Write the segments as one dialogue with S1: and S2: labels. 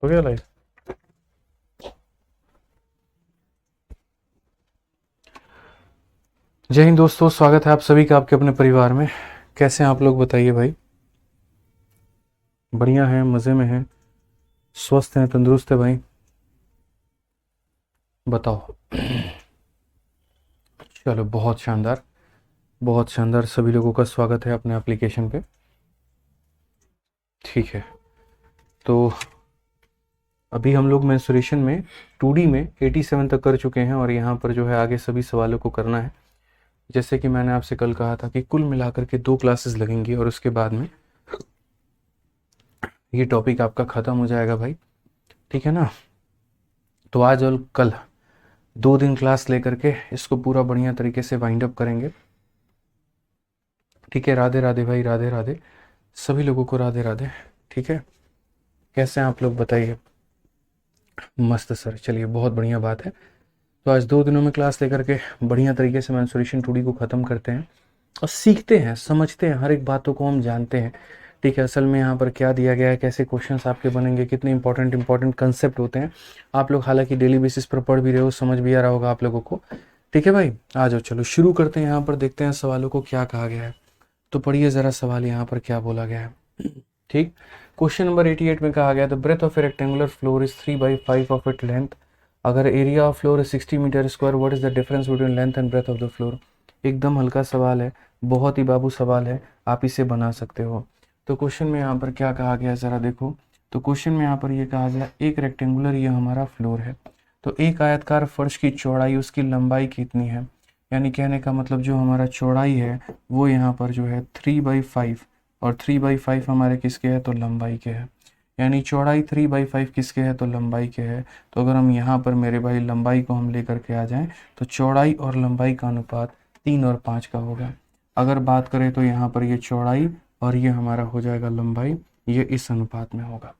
S1: हो गया लाइव। जय हिंद दोस्तों, स्वागत है आप सभी का आपके अपने परिवार में। कैसे हैं आप लोग, बताइए भाई। बढ़िया हैं, मज़े में हैं, स्वस्थ हैं, तंदुरुस्त है भाई। बताओ। चलो, बहुत शानदार, बहुत शानदार। सभी लोगों का स्वागत है अपने एप्लीकेशन पे। ठीक है, तो अभी हम लोग मेंसुरेशन में 2D में 87 तक कर चुके हैं और यहाँ पर जो है आगे सभी सवालों को करना है। जैसे कि मैंने आपसे कल कहा था कि कुल मिलाकर के 2 क्लासेस लगेंगी और उसके बाद में ये टॉपिक आपका ख़त्म हो जाएगा भाई। ठीक है ना। तो आज और कल 2 दिन क्लास लेकर के इसको पूरा बढ़िया तरीके से वाइंड अप करेंगे। ठीक है। राधे राधे भाई, राधे राधे सभी लोगों को, राधे राधे। ठीक है, कैसे हैं आप लोग, बताइए। मस्त सर, चलिए बहुत बढ़िया बात है। तो आज 2 दिनों में क्लास लेकर के बढ़िया तरीके से मेंसुरेशन 2D को ख़त्म करते हैं और सीखते हैं, समझते हैं, हर एक बातों को हम जानते हैं। ठीक है, असल में यहाँ पर क्या दिया गया है, कैसे क्वेश्चंस आपके बनेंगे, कितने इंपॉर्टेंट कंसेप्ट होते हैं। आप लोग हालांकि डेली बेसिस पर पढ़ भी रहे हो, समझ भी आ रहा होगा आप लोगों को। ठीक है भाई, आ जाओ, चलो शुरू करते हैं। यहाँ पर देखते हैं सवालों को क्या कहा गया है। तो पढ़िए ज़रा सवाल यहाँ पर क्या बोला गया है। ठीक, क्वेश्चन नंबर 88 में कहा गया the breadth of a rectangular floor is 3/5 of it length. अगर area of floor is 60 metre square, what is the difference between length and breadth of the floor. एकदम हल्का सवाल है, बहुत ही बाबू सवाल है, आप इसे बना सकते हो। तो क्वेश्चन में यहाँ पर क्या कहा गया ज़रा देखो। तो क्वेश्चन में यहाँ पर ये कहा गया एक रेक्टेंगुलर, ये हमारा फ्लोर है। तो एक आयतकार फर्श की चौड़ाई, उसकी लंबाई कितनी है। यानी कहने का मतलब जो हमारा चौड़ाई है वो यहाँ पर जो है 3/5, और 3/5 हमारे किसके है, तो लंबाई के है। यानी चौड़ाई 3/5 किसके है, तो लंबाई के है। तो अगर हम यहाँ पर मेरे भाई लंबाई को हम लेकर के आ जाएं तो चौड़ाई और लंबाई का अनुपात 3 और 5 का होगा। अगर बात करें तो यहाँ पर ये चौड़ाई और ये हमारा हो जाएगा लंबाई, ये इस अनुपात में होगा।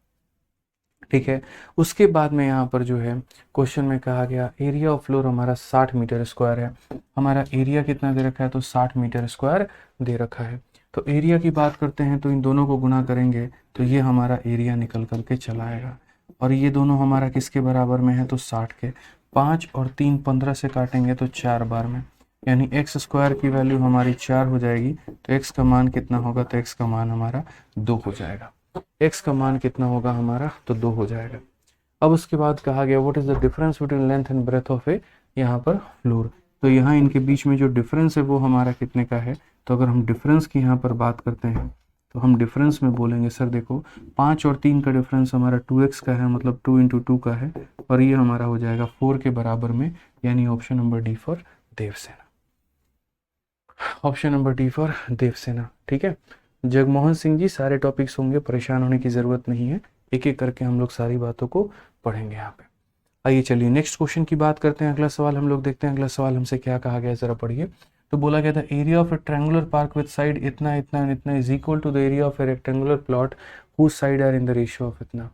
S1: ठीक है, उसके बाद में यहाँ पर जो है क्वेश्चन में कहा गया एरिया ऑफ फ्लोर हमारा 60 मीटर स्क्वायर है। हमारा एरिया कितना दे रखा है, तो 60 मीटर स्क्वायर दे रखा है। तो एरिया की बात करते हैं तो इन दोनों को गुना करेंगे तो ये हमारा एरिया निकल करके चला आएगा। और ये दोनों हमारा किसके बराबर में है, तो 60 के। 5 और 3 15 से काटेंगे तो 4 बार में, यानी एक्स स्क्वायर की वैल्यू हमारी 4 हो जाएगी। तो एक्स का मान कितना होगा, तो एक्स का मान हमारा 2 हो जाएगा। एक्स का मान कितना होगा हमारा, तो 2 हो जाएगा। अब उसके बाद कहा गया what is the difference between length and breadth of a, यहाँ पर फ्लोर। तो यहाँ इनके बीच में जो डिफरेंस है वो हमारा कितने का है। तो अगर हम डिफरेंस की यहाँ पर बात करते हैं तो हम डिफरेंस में बोलेंगे सर देखो 5 और 3 का डिफरेंस हमारा 2x का है, मतलब 2 × 2 का है, और ये हमारा हो जाएगा 4 के बराबर में, यानी option number D for Devsena. Option number D for Devsena. ठीक है, जगमोहन सिंह जी, सारे टॉपिक्स होंगे, परेशान होने की ज़रूरत नहीं है, एक एक करके हम लोग सारी बातों को पढ़ेंगे यहाँ पे। आइए चलिए नेक्स्ट क्वेश्चन की बात करते हैं। अगला सवाल हम लोग देखते हैं, अगला सवाल हमसे क्या कहा गया है, ज़रा पढ़िए। तो बोला गया था area of a triangular park with side इतना इतना एंड इतना is equal to the area of a rectangular plot whose side are in the ratio of इतना।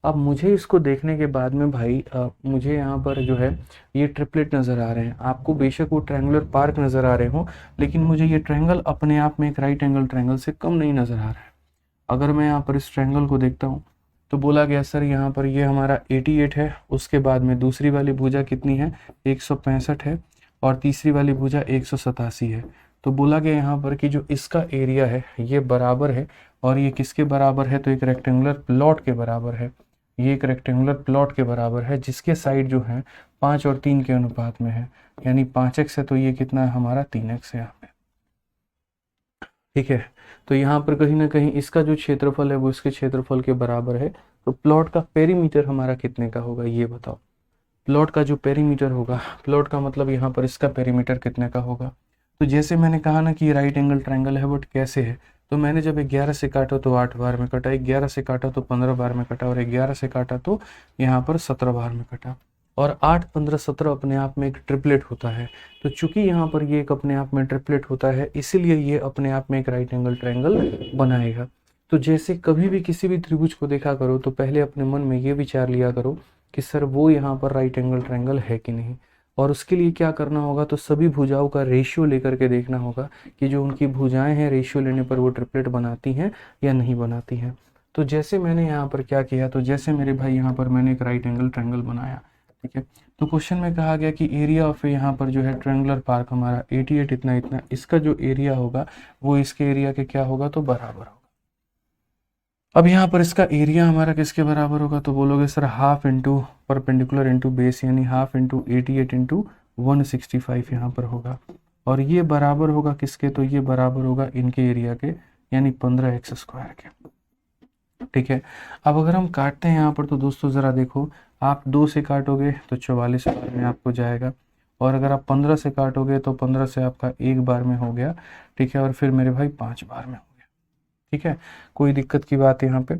S1: अब मुझे इसको देखने के बाद में भाई मुझे यहाँ पर जो है ये ट्रिपलेट नज़र आ रहे हैं। आपको बेशक वो ट्रायंगुलर पार्क नज़र आ रहे हो, लेकिन मुझे ये ट्रायंगल अपने आप में एक राइट एंगल ट्रायंगल से कम नहीं नज़र आ रहा है। अगर मैं यहाँ पर इस ट्रायंगल को देखता हूँ तो बोला गया सर यहाँ पर ये हमारा 88 है, उसके बाद में दूसरी वाली भुजा कितनी है, 165 है, और तीसरी वाली भुजा 187 है। तो बोला गया यहाँ पर कि जो इसका एरिया है ये बराबर है, और ये किसके बराबर है, तो एक रेक्टेंगुलर प्लॉट के बराबर है। ये एक रेक्टेंगुलर प्लॉट के बराबर है जिसके साइड जो है 5 और 3 के अनुपात में है, यानी 5x है, तो ये कितना है हमारा 3x है यहाँ पे। ठीक है, तो यहाँ पर कहीं ना कहीं इसका जो क्षेत्रफल है वो इसके क्षेत्रफल के बराबर है। तो प्लॉट का पेरीमीटर हमारा कितने का होगा, ये बताओ। प्लॉट का जो पेरीमीटर होगा, प्लॉट का मतलब यहाँ पर इसका पेरीमीटर कितने का होगा। तो जैसे मैंने कहा ना कि राइट एंगल ट्रायंगल है, बट कैसे है, तो मैंने जब 11 से काटा तो 8 बार में कटा, 11 से काटा तो 15 बार में कटा, और 11 से काटा तो यहाँ पर 17 बार में कटा। और 8 15 17 अपने आप में एक ट्रिपलेट होता है। तो चूंकि यहाँ पर ये एक अपने आप में ट्रिपलेट होता है, इसीलिए ये अपने आप में एक राइट एंगल ट्रायंगल बनाएगा। तो जैसे कभी भी किसी भी त्रिभुज को देखा करो तो पहले अपने मन में ये विचार लिया करो कि सर वो यहाँ पर राइट एंगल ट्रायंगल है कि नहीं। और उसके लिए क्या करना होगा, तो सभी भुजाओं का रेशियो लेकर के देखना होगा कि जो उनकी भुजाएं हैं रेशियो लेने पर वो ट्रिपलेट बनाती हैं या नहीं बनाती हैं। तो जैसे मैंने यहाँ पर क्या किया, तो जैसे मेरे भाई यहाँ पर मैंने एक राइट एंगल ट्रायंगल बनाया, ठीक है। तो क्वेश्चन में कहा गया कि एरिया ऑफ यहाँ पर जो है ट्रायंगुलर पार्क हमारा 88 इतना इतना, इसका जो एरिया होगा वो इसके एरिया के क्या होगा, तो बराबर होगा। अब यहाँ पर इसका एरिया हमारा किसके बराबर होगा, तो बोलोगे sir half into perpendicular into base, यानी हाफ इंटू 88 इंटू 165 यहाँ पर होगा। और ये बराबर होगा किसके, तो ये बराबर होगा इनके एरिया के, यानी 15x² के, ठीक है। अब अगर हम काटते हैं यहाँ पर, तो दोस्तों ज़रा देखो, आप 2 से काटोगे तो 44 बार में आपको जाएगा, और अगर आप 15 से काटोगे तो 15 से आपका एक बार में हो गया, ठीक है। और फिर मेरे भाई 5 बार में हो गया, ठीक है। कोई दिक्कत की बात है यहाँ पे।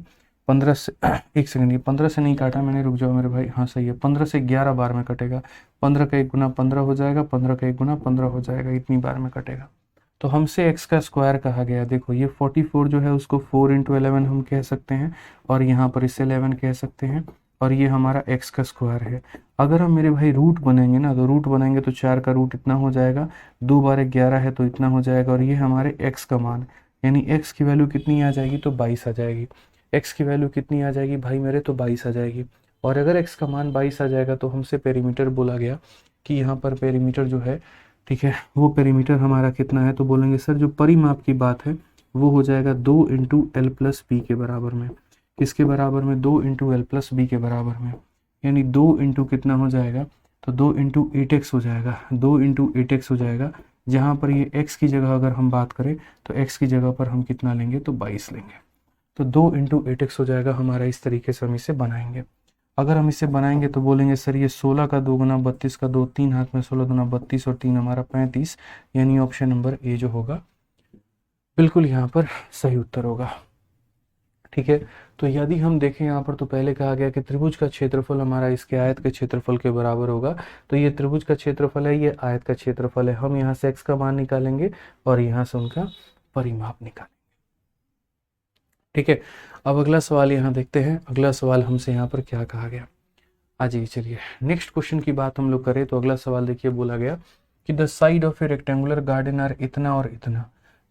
S1: 15 से एक सेकंड, ये 15 से नहीं काटा मैंने, रुक जाओ मेरे भाई, हाँ सही है, 15 से 11 बार में कटेगा। 15 का 1 गुना 15 हो जाएगा, 15 का 1 गुना 15 हो जाएगा, इतनी बार में कटेगा। तो हमसे x का स्क्वायर कहा गया, देखो ये 44 जो है उसको 4 इंटू 11 हम कह सकते हैं, और यहाँ पर इसे 11 कह सकते हैं, और ये हमारा x का स्क्वायर है। अगर हम मेरे भाई रूट बनेंगे ना, तो रूट बनेंगे तो 4 का रूट इतना हो जाएगा, 2 बार 11 है तो इतना हो जाएगा, और ये हमारे x का मान, यानी x की वैल्यू कितनी आ जाएगी, तो 22 आ जाएगी। x की वैल्यू कितनी आ जाएगी भाई मेरे, तो 22 आ जाएगी। और अगर x का मान 22 आ जाएगा तो हमसे पेरीमीटर बोला गया कि यहाँ पर पेरीमीटर जो है, ठीक है, वो पेरीमीटर हमारा कितना है, तो बोलेंगे सर जो परिमाप की बात है वो हो जाएगा 2 इंटू एल प्लस बी के बराबर में। किसके बराबर में, 2 इंटू एल प्लस बी के बराबर में, यानी 2 इंटू कितना हो जाएगा, तो 2 इंटू 8x हो जाएगा, 2 इंटू 8x हो जाएगा। जहाँ पर ये x की जगह अगर हम बात करें तो x की जगह पर हम कितना लेंगे, तो 22 लेंगे। तो 2 इंटू 8x हो जाएगा हमारा। इस तरीके से हम इसे बनाएंगे। अगर हम इसे बनाएंगे तो बोलेंगे सर ये 16 का 2 गुना 32 का 2, 3 हाथ में 16 गुना 32 और 3 हमारा 35, यानी ऑप्शन नंबर ए जो होगा बिल्कुल यहाँ पर सही उत्तर होगा, ठीक है। तो यदि हम देखें यहाँ पर, तो पहले कहा गया कि त्रिभुज का क्षेत्रफल हमारा इसके आयत के क्षेत्रफल के बराबर होगा। तो ये त्रिभुज का क्षेत्रफल है, ये आयत का क्षेत्रफल है। हम यहाँ से x का मान निकालेंगे और यहाँ से उनका परिमाप निकालेंगे, ठीक है। अब अगला सवाल यहाँ देखते हैं। अगला सवाल हमसे यहाँ पर क्या कहा गया। आ जाइए, चलिए नेक्स्ट क्वेश्चन की बात हम लोग करें तो अगला सवाल देखिए, बोला गया कि the side of a rectangular garden are इतना और इतना,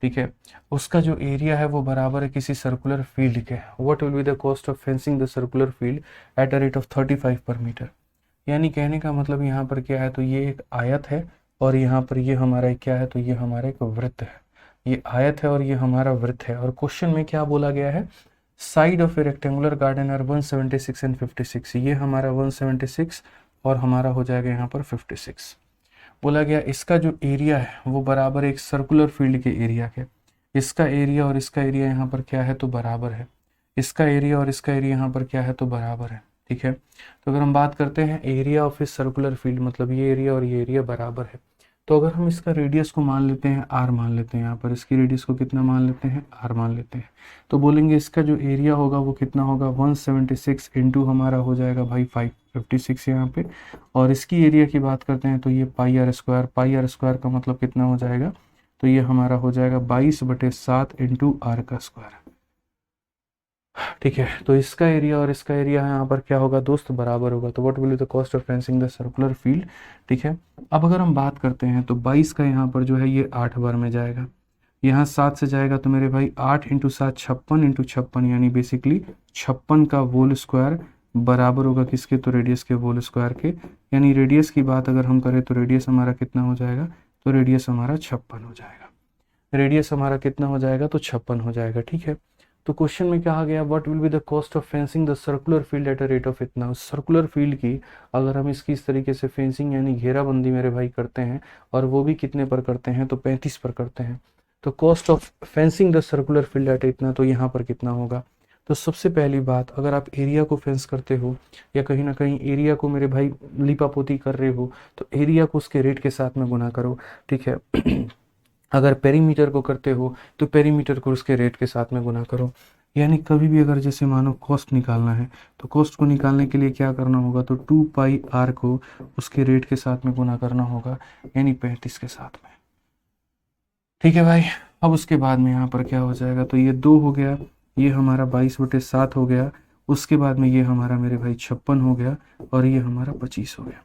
S1: ठीक है। उसका जो एरिया है वो बराबर है किसी सर्कुलर फील्ड के। What will be the cost of fencing the circular field at a rate of 35 पर मीटर। यानी कहने का मतलब यहाँ पर क्या है, तो ये एक आयत है और यहाँ पर ये हमारा क्या है, तो ये हमारा एक वृत्त है। ये आयत है और ये हमारा वृत्त है। और क्वेश्चन में क्या बोला गया है, side of a rectangular garden are 176 and 56। ये हमारा 176 और हमारा हो जाएगा यहाँ पर 56। बोला गया इसका जो एरिया है वो बराबर एक सर्कुलर फील्ड के एरिया के। इसका एरिया और इसका एरिया यहाँ पर क्या है, तो बराबर है। इसका एरिया और इसका एरिया यहाँ पर क्या है, तो बराबर है, ठीक है। तो अगर हम बात करते हैं area of a circular field, मतलब ये एरिया और ये एरिया बराबर है। तो अगर हम इसका रेडियस को मान लेते हैं r मान लेते हैं, यहाँ पर इसकी रेडियस को कितना मान लेते हैं, r मान लेते हैं। तो बोलेंगे इसका जो एरिया होगा वो कितना होगा, 176 इंटू हमारा हो जाएगा भाई 556 यहाँ पे। और इसकी एरिया की बात करते हैं तो ये πr², πr² का मतलब कितना हो जाएगा, तो ये हमारा हो जाएगा 22/7 इंटू r का स्क्वायर, ठीक है। तो इसका एरिया और इसका एरिया यहाँ पर क्या होगा दोस्त, बराबर होगा। तो what will be the cost of fencing the circular field, ठीक है। अब अगर हम बात करते हैं तो 22 का यहाँ पर जो है ये 8 बार में जाएगा, यहाँ 7 से जाएगा तो मेरे भाई 8 इंटू 7 56 इंटू 56, यानी बेसिकली 56 का होल स्क्वायर बराबर होगा किसके, तो रेडियस के होल स्क्वायर के। यानी रेडियस की बात अगर हम करें तो रेडियस हमारा कितना हो जाएगा, तो रेडियस हमारा 56 हो जाएगा। रेडियस हमारा कितना हो जाएगा, तो 56 हो जाएगा, ठीक है। तो क्वेश्चन में कहा गया what will be the cost of fencing the circular field at a rate of इतना। सर्कुलर फील्ड की अगर हम इसकी इस तरीके से फेंसिंग यानी घेराबंदी मेरे भाई करते हैं, और वो भी कितने पर करते हैं, तो 35 पर करते हैं। तो cost of fencing the circular field at इतना, तो यहाँ पर कितना होगा। तो सबसे पहली बात, अगर आप एरिया को फेंस करते हो या कहीं ना कहीं एरिया को मेरे भाई लिपापोती कर रहे हो, तो एरिया को उसके रेट के साथ में गुना करो, ठीक है। अगर पेरीमीटर को करते हो तो पेरीमीटर को उसके रेट के साथ में गुना करो। यानी कभी भी अगर जैसे मानो कॉस्ट निकालना है तो कॉस्ट को निकालने के लिए क्या करना होगा, तो 2πr को उसके रेट के साथ में गुना करना होगा, यानी 35 के साथ में, ठीक है भाई। अब उसके बाद में यहाँ पर क्या हो जाएगा, तो ये 2 हो गया, ये हमारा 22/7 हो गया। उसके बाद में ये हमारा मेरे भाई 56 हो गया और ये हमारा 25 हो गया।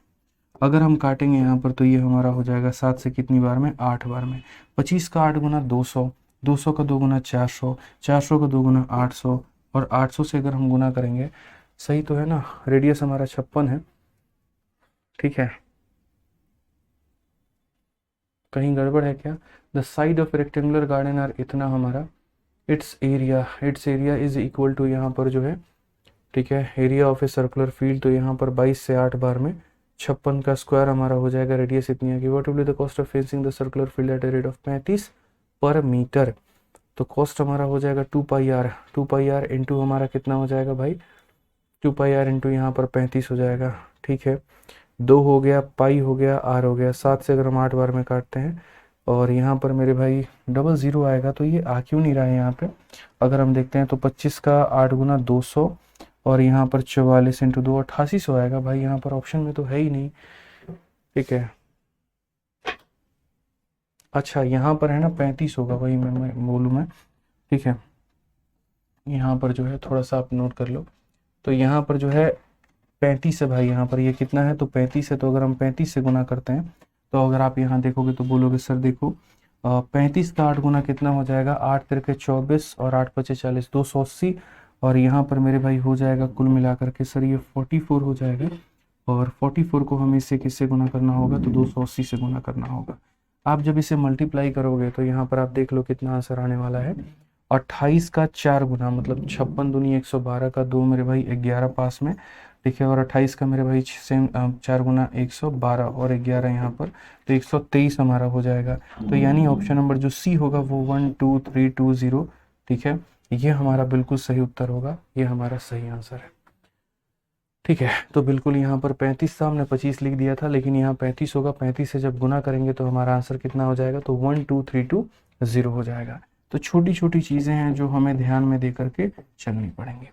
S1: अगर हम काटेंगे यहाँ पर तो ये हमारा हो जाएगा 7 से कितनी बार में, 8 बार में। 25 का 8 गुना 200, 200 का 2 गुना 400, 400 का 2 गुना 800, और 800 से अगर हम गुना करेंगे, सही तो है ना, रेडियस हमारा 56 है, ठीक है, कहीं गड़बड़ है क्या? The side of rectangular garden are, इतना हमारा it's area is equal to, यहाँ पर जो है, ठीक है, area of a circular field, तो यहाँ पर 22 से 8 बार में 56 का स्क्वायर हमारा हो जाएगा, रेडियस इतनी है कि what will be the cost of fencing the circular field at a rate of 35 पर मीटर। तो कॉस्ट हमारा हो जाएगा 2 पाई आर, 2 पाई आर इंटू हमारा कितना हो जाएगा भाई, 2 पाई आर इंटू यहाँ पर 35 हो जाएगा, ठीक है, 2 हो गया, पाई हो गया, आर हो गया, 7 से अगर हम 8 बार में काटते हैं और यहाँ पर मेरे भाई डबल ज़ीरो आएगा, तो ये आ क्यों नहीं रहा है यहाँ पे? अगर हम देखते हैं तो 25 का 8 गुना 200 और यहाँ पर 44 इंटू 2 8800 आएगा भाई, यहाँ पर ऑप्शन में तो है ही नहीं, ठीक है। अच्छा यहाँ पर है ना 35 होगा, वही मैं बोलूँ मैं, ठीक है, यहाँ पर जो है थोड़ा सा आप नोट कर लो, तो यहाँ पर जो है 35 है भाई, यहाँ पर ये कितना है, तो 35 है, तो अगर हम 35 से गुना करते हैं, तो अगर आप यहाँ देखोगे तो बोलोगे सर देखो 35 का 8 गुना कितना हो जाएगा, 8 तिरके 24 और 8 पचे 40, 280, और यहाँ पर मेरे भाई हो जाएगा कुल मिलाकर के सर ये 44 हो जाएगा, और 44 को हमें इससे किससे गुना करना होगा, तो 280 से गुना करना होगा। आप जब इसे मल्टीप्लाई करोगे तो यहाँ पर आप देख लो कितना आंसर आने वाला है, 28 का 4 गुना मतलब 56 दूनी 112 का 2 मेरे भाई 11 पास में, ठीक है, और 28 का मेरे भाई सेम 4 गुना 112 और 11 यहाँ पर, तो 123 हमारा हो जाएगा। तो यानी ऑप्शन नंबर जो सी होगा वो 12320, ठीक है, ये हमारा बिल्कुल सही उत्तर होगा, ये हमारा सही आंसर है, ठीक है। तो बिल्कुल यहाँ पर 35 था, हमने 25 लिख दिया था, लेकिन यहाँ 35 होगा, 35 से जब गुना करेंगे तो हमारा आंसर कितना हो जाएगा, तो 12320 हो जाएगा। तो छोटी छोटी चीज़ें हैं जो हमें ध्यान में दे करके चलनी पड़ेंगी,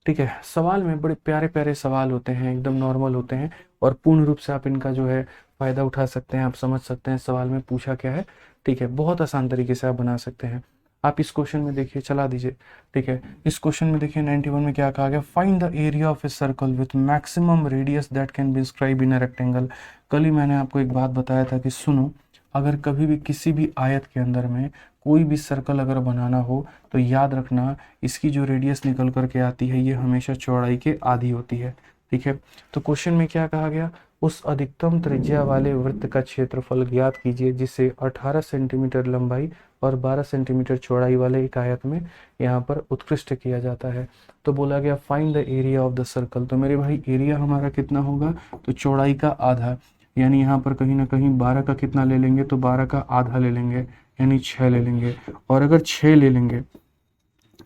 S1: ठीक है। सवाल में बड़े प्यारे प्यारे सवाल होते हैं, एकदम नॉर्मल होते हैं, और पूर्ण रूप से आप इनका जो है फ़ायदा उठा सकते हैं, आप समझ सकते हैं सवाल में पूछा क्या है, ठीक है, बहुत आसान तरीके से आप बना सकते हैं। आप इस क्वेश्चन में देखिए, चला दीजिए, ठीक है, इस क्वेश्चन में देखिए 91 में क्या कहा गया, find the area of a circle with maximum radius that can be inscribe in a rectangle. कल ही मैंने आपको एक बात बताया था कि सुनो, अगर कभी भी किसी भी आयत के अंदर में कोई भी सर्कल अगर बनाना हो तो याद रखना इसकी जो रेडियस निकल करके आती है ये हमेशा चौड़ाई के आधी होती है, ठीक है। तो क्वेश्चन में क्या कहा गया, उस अधिकतम त्रिज्या वाले वृत्त का क्षेत्रफल ज्ञात कीजिए जिसे 18 सेंटीमीटर लंबाई और 12 सेंटीमीटर चौड़ाई वाले एक आयत में यहाँ पर उत्कृष्ट किया जाता है। तो बोला गया find the area of the circle, तो मेरे भाई एरिया हमारा कितना होगा, तो चौड़ाई का आधा, यानी यहाँ पर कहीं ना कहीं 12 का कितना ले लेंगे, तो 12 का आधा ले लेंगे, यानी 6 ले लेंगे, और अगर 6 ले लेंगे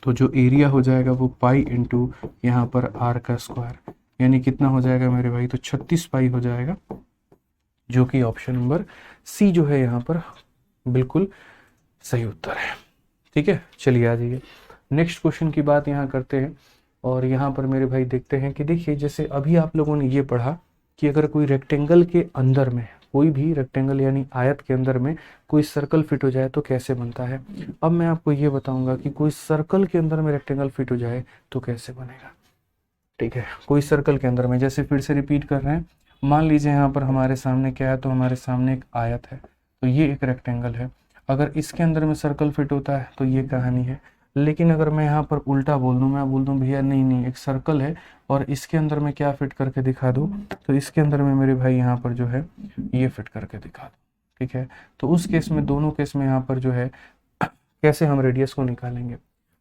S1: तो जो एरिया हो जाएगा वो पाई इंटू यहाँ पर आर का स्क्वायर, यानी कितना हो जाएगा मेरे भाई, तो 36 पाई हो जाएगा, जो कि ऑप्शन नंबर सी जो है यहाँ पर बिल्कुल सही उत्तर है, ठीक है। चलिए आ जाइए नेक्स्ट क्वेश्चन की बात यहाँ करते हैं, और यहाँ पर मेरे भाई देखते हैं कि देखिए जैसे अभी आप लोगों ने ये पढ़ा कि अगर कोई रेक्टेंगल के अंदर में, कोई भी रेक्टेंगल यानी आयत के अंदर में कोई सर्कल फिट हो जाए तो कैसे बनता है। अब मैं आपको ये बताऊंगा कि कोई सर्कल के अंदर में रेक्टेंगल फिट हो जाए तो कैसे बनेगा, ठीक है। कोई सर्कल के अंदर में, जैसे फिर से रिपीट कर रहे हैं, मान लीजिए यहाँ पर हमारे सामने क्या है, तो हमारे सामने एक आयत है, तो ये एक रेक्टेंगल है, अगर इसके अंदर में सर्कल फिट होता है तो ये कहानी है। लेकिन अगर मैं यहाँ पर उल्टा बोल दूँ, मैं बोल दूँ भैया नहीं नहीं एक सर्कल है और इसके अंदर में क्या फिट करके दिखा दूँ, तो इसके अंदर में मेरे भाई यहाँ पर जो है ये फिट करके दिखा दूँ, ठीक है। तो उस केस में, दोनों केस में यहाँ पर जो है कैसे हम रेडियस को निकालेंगे,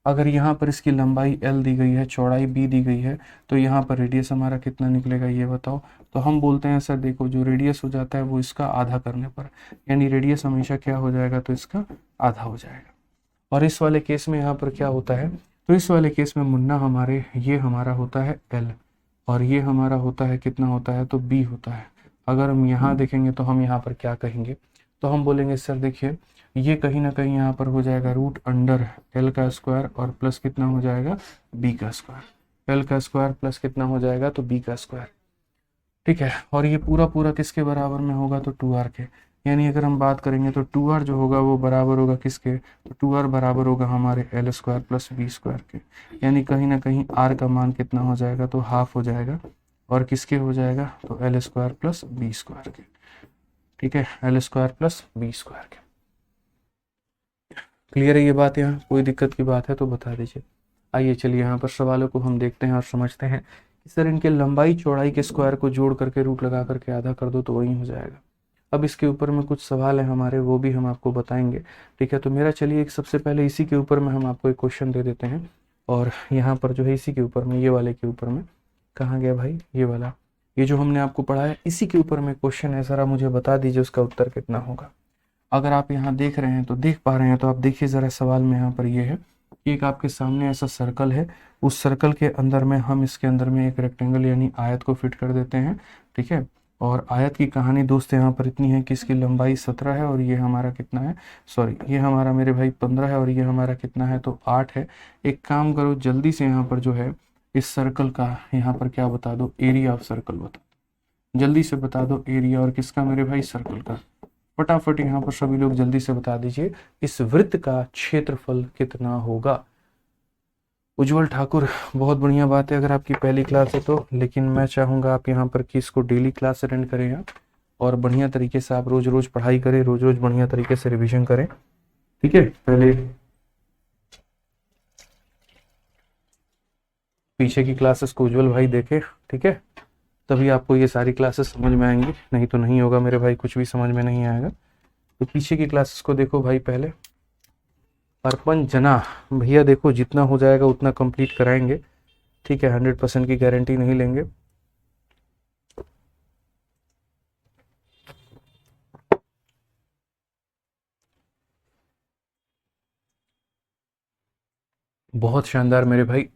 S1: अगर यहाँ पर इसकी लंबाई l दी गई है, चौड़ाई b दी गई है, तो यहाँ पर रेडियस हमारा कितना निकलेगा ये बताओ। तो हम बोलते हैं सर देखो जो रेडियस हो जाता है वो इसका आधा करने पर, यानी रेडियस हमेशा क्या हो जाएगा, तो इसका आधा हो जाएगा। और इस वाले केस में यहाँ पर क्या होता है, तो इस वाले केस में मुन्ना हमारे ये हमारा होता है l, और ये हमारा होता है कितना होता है, तो b होता है। अगर हम यहाँ देखेंगे तो हम यहाँ पर क्या कहेंगे, तो हम बोलेंगे सर देखिए ये कहीं ना कहीं यहाँ पर हो जाएगा रूट अंडर एल का स्क्वायर और प्लस कितना हो जाएगा, बी का स्क्वायर, एल का स्क्वायर प्लस कितना हो जाएगा, तो बी का स्क्वायर, ठीक है। और ये पूरा पूरा किसके बराबर में होगा, तो 2r के, यानी अगर हम बात करेंगे तो 2r जो होगा वो बराबर होगा किसके, तो 2r बराबर होगा हमारे L square plus B square के, यानी कहीं ना कहीं r का मान कितना हो जाएगा, तो हाफ हो जाएगा, और किसके हो जाएगा, तो L square plus B square के, ठीक है, L square plus B square के। क्लियर है ये बात, यहाँ कोई दिक्कत की बात है तो बता दीजिए। आइए चलिए यहाँ पर सवालों को हम देखते हैं और समझते हैं कि सर इनके लंबाई चौड़ाई के स्क्वायर को जोड़ करके रूट लगा करके आधा कर दो तो वही हो जाएगा। अब इसके ऊपर में कुछ सवाल है हमारे, वो भी हम आपको बताएंगे। ठीक है, तो मेरा चलिए एक सबसे पहले इसी के ऊपर में हम आपको एक क्वेश्चन दे देते हैं, और यहाँ पर जो है इसी के ऊपर में, ये वाले के ऊपर में, कहाँ गया भाई ये वाला, ये जो हमने आपको पढ़ाया इसी के ऊपर में क्वेश्चन है। ज़रा मुझे बता दीजिए उसका उत्तर कितना होगा। अगर आप यहाँ देख रहे हैं तो देख पा रहे हैं तो आप देखिए ज़रा सवाल में यहाँ पर ये है कि एक आपके सामने ऐसा सर्कल है, उस सर्कल के अंदर में हम इसके अंदर में एक रेक्टेंगल यानी आयत को फिट कर देते हैं। ठीक है, और आयत की कहानी दोस्त यहाँ पर इतनी है कि इसकी लंबाई 17 है और ये हमारा कितना है, सॉरी ये हमारा मेरे भाई 15 है और ये हमारा कितना है तो 8 है। एक काम करो जल्दी से यहाँ पर जो है इस सर्कल का यहाँ पर क्या बता दो, एरिया ऑफ सर्कल बता दो, जल्दी से बता दो एरिया, और किसका मेरे भाई, सर्कल का। फटाफट यहाँ पर सभी लोग जल्दी से बता दीजिए इस वृत्त का क्षेत्रफल कितना होगा। उज्जवल ठाकुर, बहुत बढ़िया बात है अगर आपकी पहली क्लास है तो, लेकिन मैं चाहूँगा आप यहाँ पर कि इसको डेली क्लास अटेंड करें आप, और बढ़िया तरीके से आप रोज रोज पढ़ाई करें, रोज रोज बढ़िया तरीके से रिवीजन करें। ठीक है, पहले पीछे की क्लासेस को उज्जवल भाई देखे, ठीक है, तभी आपको ये सारी क्लासेस समझ में आएंगी, नहीं तो नहीं होगा मेरे भाई, कुछ भी समझ में नहीं आएगा। तो पीछे की क्लासेस को देखो भाई पहले। अर्पण जना, भैया देखो जितना हो जाएगा उतना कंप्लीट कराएंगे। ठीक है, 100% की गारंटी नहीं लेंगे। बहुत शानदार मेरे भाई,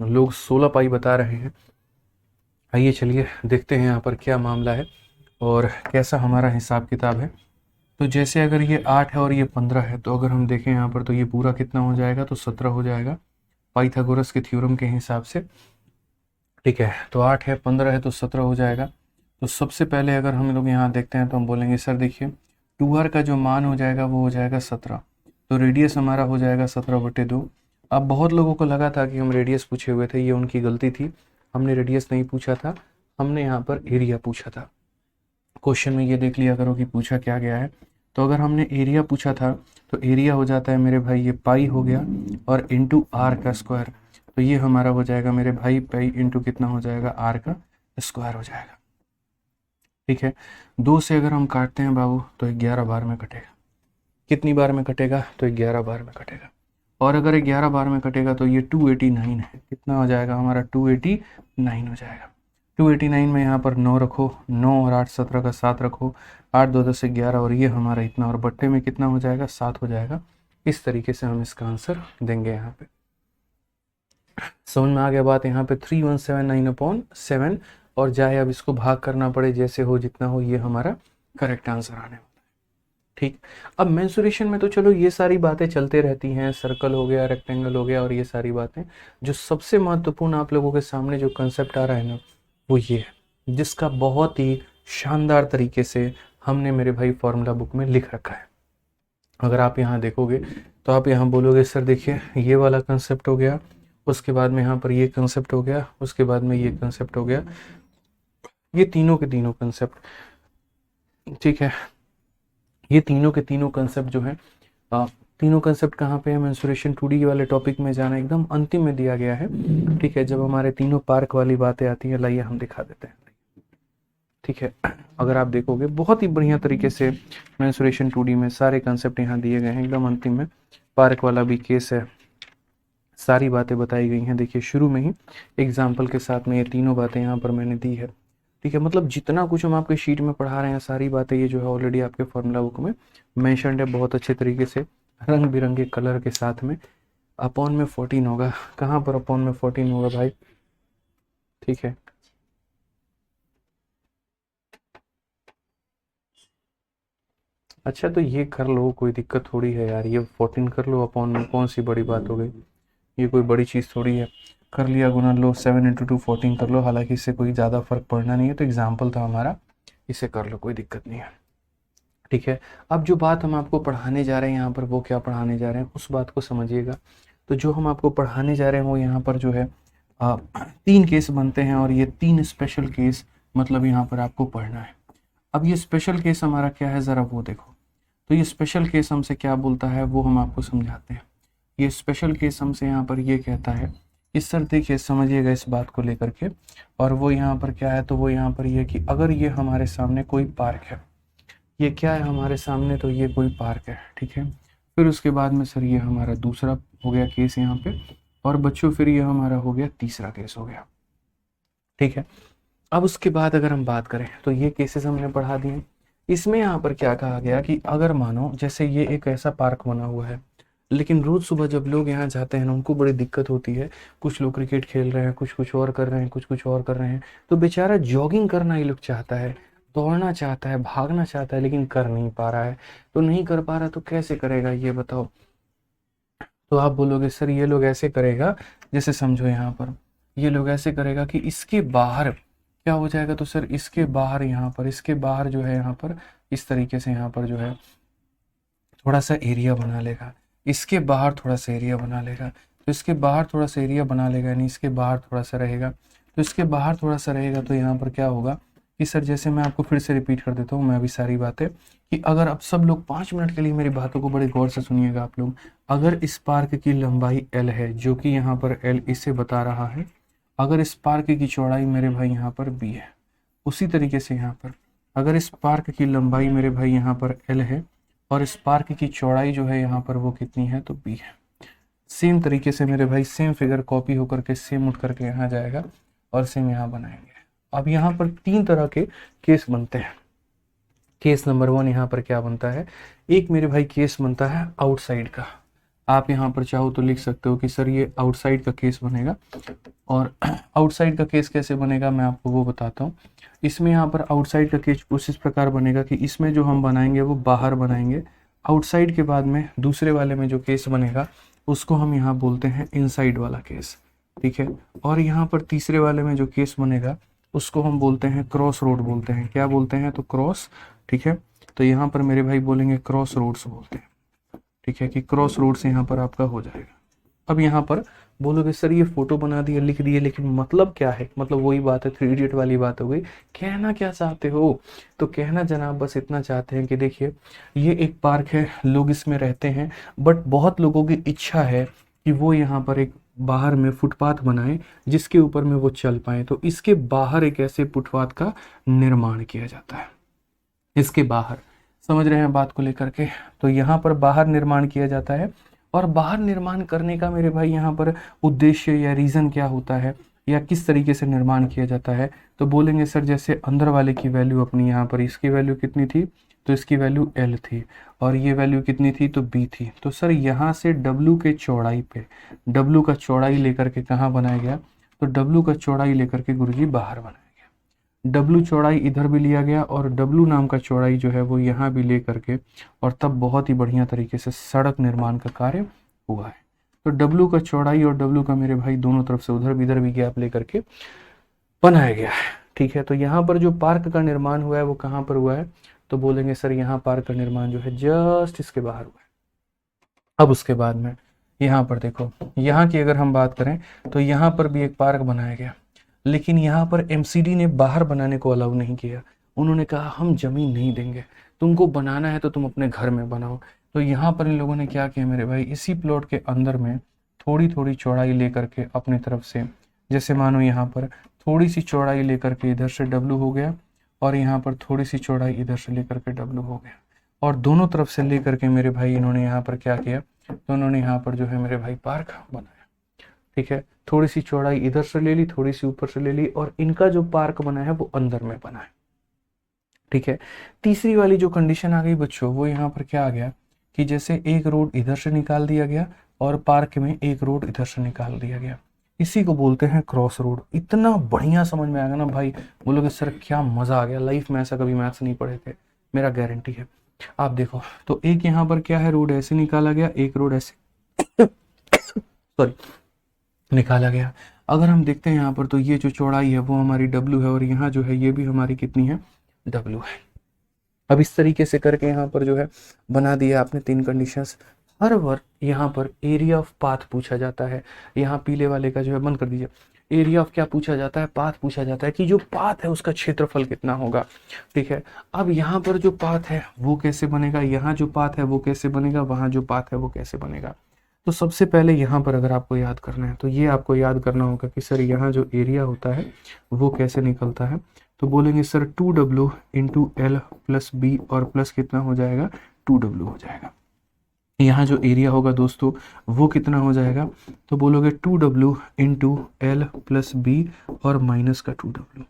S1: लोग 16 पाई बता रहे हैं। आइए चलिए देखते हैं यहाँ पर क्या मामला है और कैसा हमारा हिसाब किताब है। तो जैसे अगर ये 8 है और ये 15 है, तो अगर हम देखें यहाँ पर तो ये पूरा कितना हो जाएगा, तो 17 हो जाएगा पाइथागोरस के थ्योरम के हिसाब से। ठीक है, तो 8 है 15 है तो 17 हो जाएगा। तो सबसे पहले अगर हम लोग यहाँ देखते हैं तो हम बोलेंगे सर देखिए 2r का जो मान हो जाएगा वो हो जाएगा 17, तो रेडियस हमारा हो जाएगा 17/2। अब बहुत लोगों को लगा था कि हम रेडियस पूछे हुए थे, ये उनकी गलती थी, हमने रेडियस नहीं पूछा था, हमने यहाँ पर एरिया पूछा था। क्वेश्चन में ये देख लिया करो कि पूछा क्या गया है। तो अगर हमने एरिया पूछा था तो एरिया हो जाता है मेरे भाई ये पाई हो गया और इंटू आर का स्क्वायर, तो ये हमारा हो जाएगा मेरे भाई पाई इंटू कितना हो जाएगा, आर का स्क्वायर हो जाएगा। ठीक है, 2 से अगर हम काटते हैं बाबू तो 11 बार में कटेगा। कितनी बार में कटेगा, तो 11 बार में कटेगा। और अगर 11 बार में कटेगा तो ये 289 है, कितना हो जाएगा हमारा, 289 हो जाएगा। 289 में यहाँ पर 9 रखो, 9 और 8 17 का 7 रखो, 8 2 10 11, और ये हमारा इतना, और बट्टे में कितना हो जाएगा, 7 हो जाएगा। इस तरीके से हम इसका आंसर देंगे। यहाँ पे समझ में आ गया बात। यहाँ पे 3179/7, और चाहे अब इसको भाग करना पड़े जैसे हो जितना हो, ये हमारा करेक्ट आंसर आने वाला है। ठीक, अब मेंसुरेशन में तो चलो ये सारी बातें चलते रहती हैं, सर्कल हो गया, रेक्टेंगल हो गया और ये सारी बातें। जो सबसे महत्वपूर्ण आप लोगों के सामने जो कंसेप्ट आ रहा है ना, वो ये है, जिसका बहुत ही शानदार तरीके से हमने मेरे भाई फॉर्मूला बुक में लिख रखा है। अगर आप यहाँ देखोगे तो आप यहाँ बोलोगे सर देखिए ये वाला कंसेप्ट हो गया, उसके बाद में यहाँ पर ये कंसेप्ट हो गया, उसके बाद में ये कंसेप्ट हो गया, ये तीनों के तीनों कंसेप्ट। ठीक है, ये तीनों के तीनों कंसेप्ट जो है, तीनों कंसेप्ट कहाँ पे है, मेंसुरेशन 2D वाले टॉपिक में जाना एकदम अंतिम में दिया गया है। ठीक है, जब हमारे तीनों पार्क वाली बातें आती हैं, लाइए हम दिखा देते हैं। ठीक है, अगर आप देखोगे बहुत ही बढ़िया तरीके से मेंसुरेशन 2D में सारे कंसेप्ट यहाँ दिए गए हैं, एकदम अंतिम में पार्क वाला भी केस है, सारी बातें बताई गई हैं। देखिए शुरू में ही एग्जाम्पल के साथ में ये तीनों बातें यहाँ पर मैंने दी है। ठीक है, मतलब जितना कुछ हम आपके शीट में पढ़ा रहे हैं सारी बातें ये जो है ऑलरेडी आपके फॉर्मूला बुक में मेंशन्ड है, बहुत अच्छे तरीके से रंग बिरंगे कलर के साथ में। अपॉन में 14 होगा, कहाँ पर अपॉन में 14 होगा भाई, ठीक है, अच्छा तो ये कर लो, कोई दिक्कत थोड़ी है यार, ये 14 कर लो अपॉन में, कौन सी बड़ी बात हो गई, ये कोई बड़ी चीज़ थोड़ी है। कर लिया, गुना लो, 7 × 2 14 कर लो, हालांकि इससे कोई ज़्यादा फर्क पड़ना नहीं है, तो एग्जाम्पल था हमारा, इसे कर लो, कोई दिक्कत नहीं है। ठीक है, अब जो बात हम आपको पढ़ाने जा रहे हैं यहाँ पर, वो क्या पढ़ाने जा रहे हैं उस बात को समझिएगा। तो जो हम आपको पढ़ाने जा रहे हैं वो यहाँ पर जो है 3 केस बनते हैं, और ये 3 स्पेशल केस मतलब यहाँ पर आपको पढ़ना है। अब ये स्पेशल केस हमारा क्या है, ज़रा वो देखो। तो ये स्पेशल केस हमसे क्या बोलता है वो हम आपको समझाते हैं। ये स्पेशल केस हमसे यहाँ पर ये कहता है कि सर देखिए समझिएगा इस बात को लेकर के, और वो यहाँ पर क्या है, तो वो यहाँ पर ये कि अगर ये हमारे सामने कोई पार्क है, ये क्या है हमारे सामने, तो ये कोई पार्क है, ठीक है। फिर उसके बाद में सर ये हमारा दूसरा हो गया केस यहाँ पे, और बच्चों फिर ये हमारा हो गया तीसरा केस हो गया, ठीक है। अब उसके बाद अगर हम बात करें तो ये केसेस हमने पढ़ा दिए। इसमें यहाँ पर क्या कहा गया कि अगर मानो जैसे ये एक ऐसा पार्क बना हुआ है, लेकिन रोज सुबह जब लोग यहाँ जाते हैं ना उनको बड़ी दिक्कत होती है। कुछ लोग क्रिकेट खेल रहे हैं, कुछ कुछ और कर रहे हैं, कुछ कुछ और कर रहे हैं, तो बेचारा जॉगिंग करना ही लोग चाहता है, दौड़ना चाहता है, भागना चाहता है, लेकिन कर नहीं पा रहा है। तो नहीं कर पा रहा तो कैसे करेगा ये बताओ। तो आप बोलोगे सर ये लोग ऐसे करेगा, जैसे समझो यहाँ पर ये लोग ऐसे करेगा कि इसके बाहर क्या हो जाएगा, तो सर इसके बाहर यहाँ पर, इसके बाहर जो है यहाँ पर इस तरीके से यहाँ पर जो है थोड़ा सा एरिया बना लेगा, इसके बाहर थोड़ा सा एरिया बना लेगा, तो इसके बाहर थोड़ा सा एरिया बना लेगा, यानी इसके बाहर थोड़ा सा रहेगा, तो इसके बाहर थोड़ा सा रहेगा। तो यहाँ पर क्या होगा कि सर जैसे मैं आपको फिर से रिपीट कर देता हूँ मैं अभी सारी बातें, कि अगर अब सब लोग 5 मिनट के लिए मेरी बातों को बड़े गौर से सुनिएगा आप लोग। अगर इस पार्क की लंबाई L है, जो कि यहाँ पर L इसे बता रहा है, अगर इस पार्क की चौड़ाई मेरे भाई यहाँ पर B है, उसी तरीके से यहाँ पर अगर इस पार्क की लंबाई मेरे भाई यहाँ पर L है और इस पार्क की चौड़ाई जो है यहाँ पर वो कितनी है, तो B है। सेम तरीके से मेरे भाई सेम फिगर कॉपी होकर के सेम उठ करके यहाँ जाएगा और सेम यहाँ बनाएंगे। अब यहाँ पर 3 तरह के केस बनते हैं। केस नंबर 1 यहाँ पर क्या बनता है, एक मेरे भाई केस बनता है आउटसाइड का। आप यहाँ पर चाहो तो लिख सकते हो कि सर ये आउटसाइड का केस बनेगा। और आउटसाइड का केस कैसे बनेगा मैं आपको वो बताता हूँ। इसमें यहाँ पर आउटसाइड का केस कुछ इस प्रकार बनेगा कि इसमें जो हम बनाएंगे वो बाहर बनाएंगे। आउटसाइड के बाद में दूसरे वाले में जो केस बनेगा उसको हम यहाँ बोलते हैं इनसाइड वाला केस, ठीक है। और यहाँ पर तीसरे वाले में जो केस बनेगा उसको हम बोलते हैं क्रॉस रोड बोलते हैं। क्या बोलते हैं, तो क्रॉस, ठीक है। तो यहाँ पर मेरे भाई बोलेंगे क्रॉस रोड्स बोलते हैं, ठीक है, कि क्रॉस रोड से यहाँ पर आपका हो जाएगा। अब यहाँ पर बोलोगे सर ये फोटो बना दिया लिख दिए, लेकिन मतलब क्या है, मतलब वही बात है 3 इडियट वाली बात हो गई। कहना क्या चाहते हो, तो कहना जनाब बस इतना चाहते हैं कि देखिए ये एक पार्क है, लोग इसमें रहते हैं, बट बहुत लोगों की इच्छा है कि वो यहाँ पर एक बाहर में फुटपाथ बनाए जिसके ऊपर में वो चल पाए। तो इसके बाहर एक ऐसे फुटपाथ का निर्माण किया जाता है, इसके बाहर, समझ रहे हैं बात को लेकर के। तो यहाँ पर बाहर निर्माण किया जाता है। और बाहर निर्माण करने का मेरे भाई यहाँ पर उद्देश्य या रीज़न क्या होता है या किस तरीके से निर्माण किया जाता है, तो बोलेंगे सर जैसे अंदर वाले की वैल्यू अपनी यहाँ पर, इसकी वैल्यू कितनी थी, तो इसकी वैल्यू L थी, और ये वैल्यू कितनी थी, तो B थी। तो सर यहाँ से W के चौड़ाई पे, W का चौड़ाई लेकर के कहाँ बनाया गया, तो W का चौड़ाई लेकर के गुरुजी बाहर बनाया गया। W चौड़ाई इधर भी लिया गया और W नाम का चौड़ाई जो है वो यहाँ भी ले करके, और तब बहुत ही बढ़िया तरीके से सड़क निर्माण का कार्य हुआ है। तो W का चौड़ाई और W का मेरे भाई दोनों तरफ से उधर भी इधर भी गैप लेकर के बनाया गया है, ठीक है। तो यहाँ पर जो पार्क का निर्माण हुआ है वो कहाँ पर हुआ है, तो बोलेंगे सर यहाँ पार्क का निर्माण जो है जस्ट इसके बाहर हुआ है। अब उसके बाद में यहाँ पर देखो, यहाँ की अगर हम बात करें तो यहाँ पर भी एक पार्क बनाया गया, लेकिन यहाँ पर MCD ने बाहर बनाने को अलाउ नहीं किया। उन्होंने कहा हम जमीन नहीं देंगे, तुमको बनाना है तो तुम अपने घर में बनाओ। तो यहाँ पर इन लोगों ने क्या किया मेरे भाई, इसी प्लॉट के अंदर में थोड़ी थोड़ी चौड़ाई लेकर के अपनी तरफ से, जैसे मानो यहाँ पर थोड़ी सी चौड़ाई लेकर के इधर से W हो गया, और यहाँ पर थोड़ी सी चौड़ाई इधर से लेकर के W हो गया, और दोनों तरफ से लेकर के मेरे भाई इन्होंने यहाँ पर क्या किया, तो उन्होंने यहाँ पर जो है मेरे भाई पार्क बनाया, ठीक है। थोड़ी सी चौड़ाई इधर से ले ली, थोड़ी सी ऊपर से ले ली, और इनका जो पार्क बना है वो अंदर में बना है, ठीक है। तीसरी वाली जो कंडीशन आ गई बच्चों, वो यहाँ पर क्या आ गया कि जैसे एक रोड इधर से निकाल दिया गया और पार्क में एक रोड इधर से निकाल दिया गया, इसी को बोलते हैं क्रॉस रोड। इतना बढ़िया समझ में आएगा ना भाई, बोलोगे सर क्या मजा आ गया, लाइफ में ऐसा कभी मैथ्स नहीं पढ़े थे, मेरा गारंटी है। आप देखो तो एक यहाँ पर क्या है, रोड ऐसे निकाला गया, एक रोड ऐसे सॉरी निकाला गया। अगर हम देखते हैं यहाँ पर तो ये जो चौड़ाई है वो हमारी W है, और यहाँ जो है ये भी हमारी कितनी है, W है। अब इस तरीके से करके यहाँ पर जो है बना दिया आपने 3 कंडीशंस। हर बार यहाँ पर एरिया ऑफ पाथ पूछा जाता है, यहाँ पीले वाले का जो है बंद कर दीजिए, एरिया ऑफ क्या पूछा जाता है, पाथ पूछा जाता है कि जो पाथ है उसका क्षेत्रफल कितना होगा, ठीक है। अब यहाँ पर जो पाथ है वो कैसे बनेगा, यहाँ जो पाथ है वो कैसे बनेगा, वहाँ जो पाथ है वो कैसे बनेगा। तो सबसे पहले यहाँ पर अगर आपको याद करना है तो ये आपको याद करना होगा कि सर यहाँ जो एरिया होता है वो कैसे निकलता है। तो बोलेंगे sir 2W into L plus B और प्लस कितना हो जाएगा 2W हो जाएगा। यहाँ जो एरिया होगा दोस्तों वो कितना हो जाएगा, तो बोलोगे 2W into L plus B और माइनस का 2W।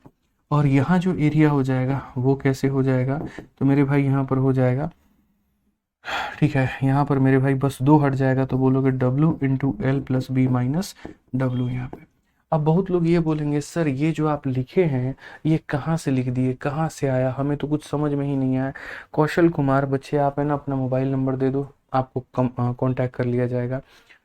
S1: और यहाँ जो एरिया हो जाएगा वो कैसे हो जाएगा, तो मेरे भाई यहाँ पर हो जाएगा, ठीक है, यहाँ पर मेरे भाई बस 2 हट जाएगा तो बोलोगे W into L plus B minus W यहाँ पे। अब बहुत लोग ये बोलेंगे सर ये जो आप लिखे हैं ये कहाँ से लिख दिए, कहाँ से आया, हमें तो कुछ समझ में ही नहीं आया। कौशल कुमार बच्चे आप है ना अपना मोबाइल नंबर दे दो, आपको कांटेक्ट कर लिया जाएगा।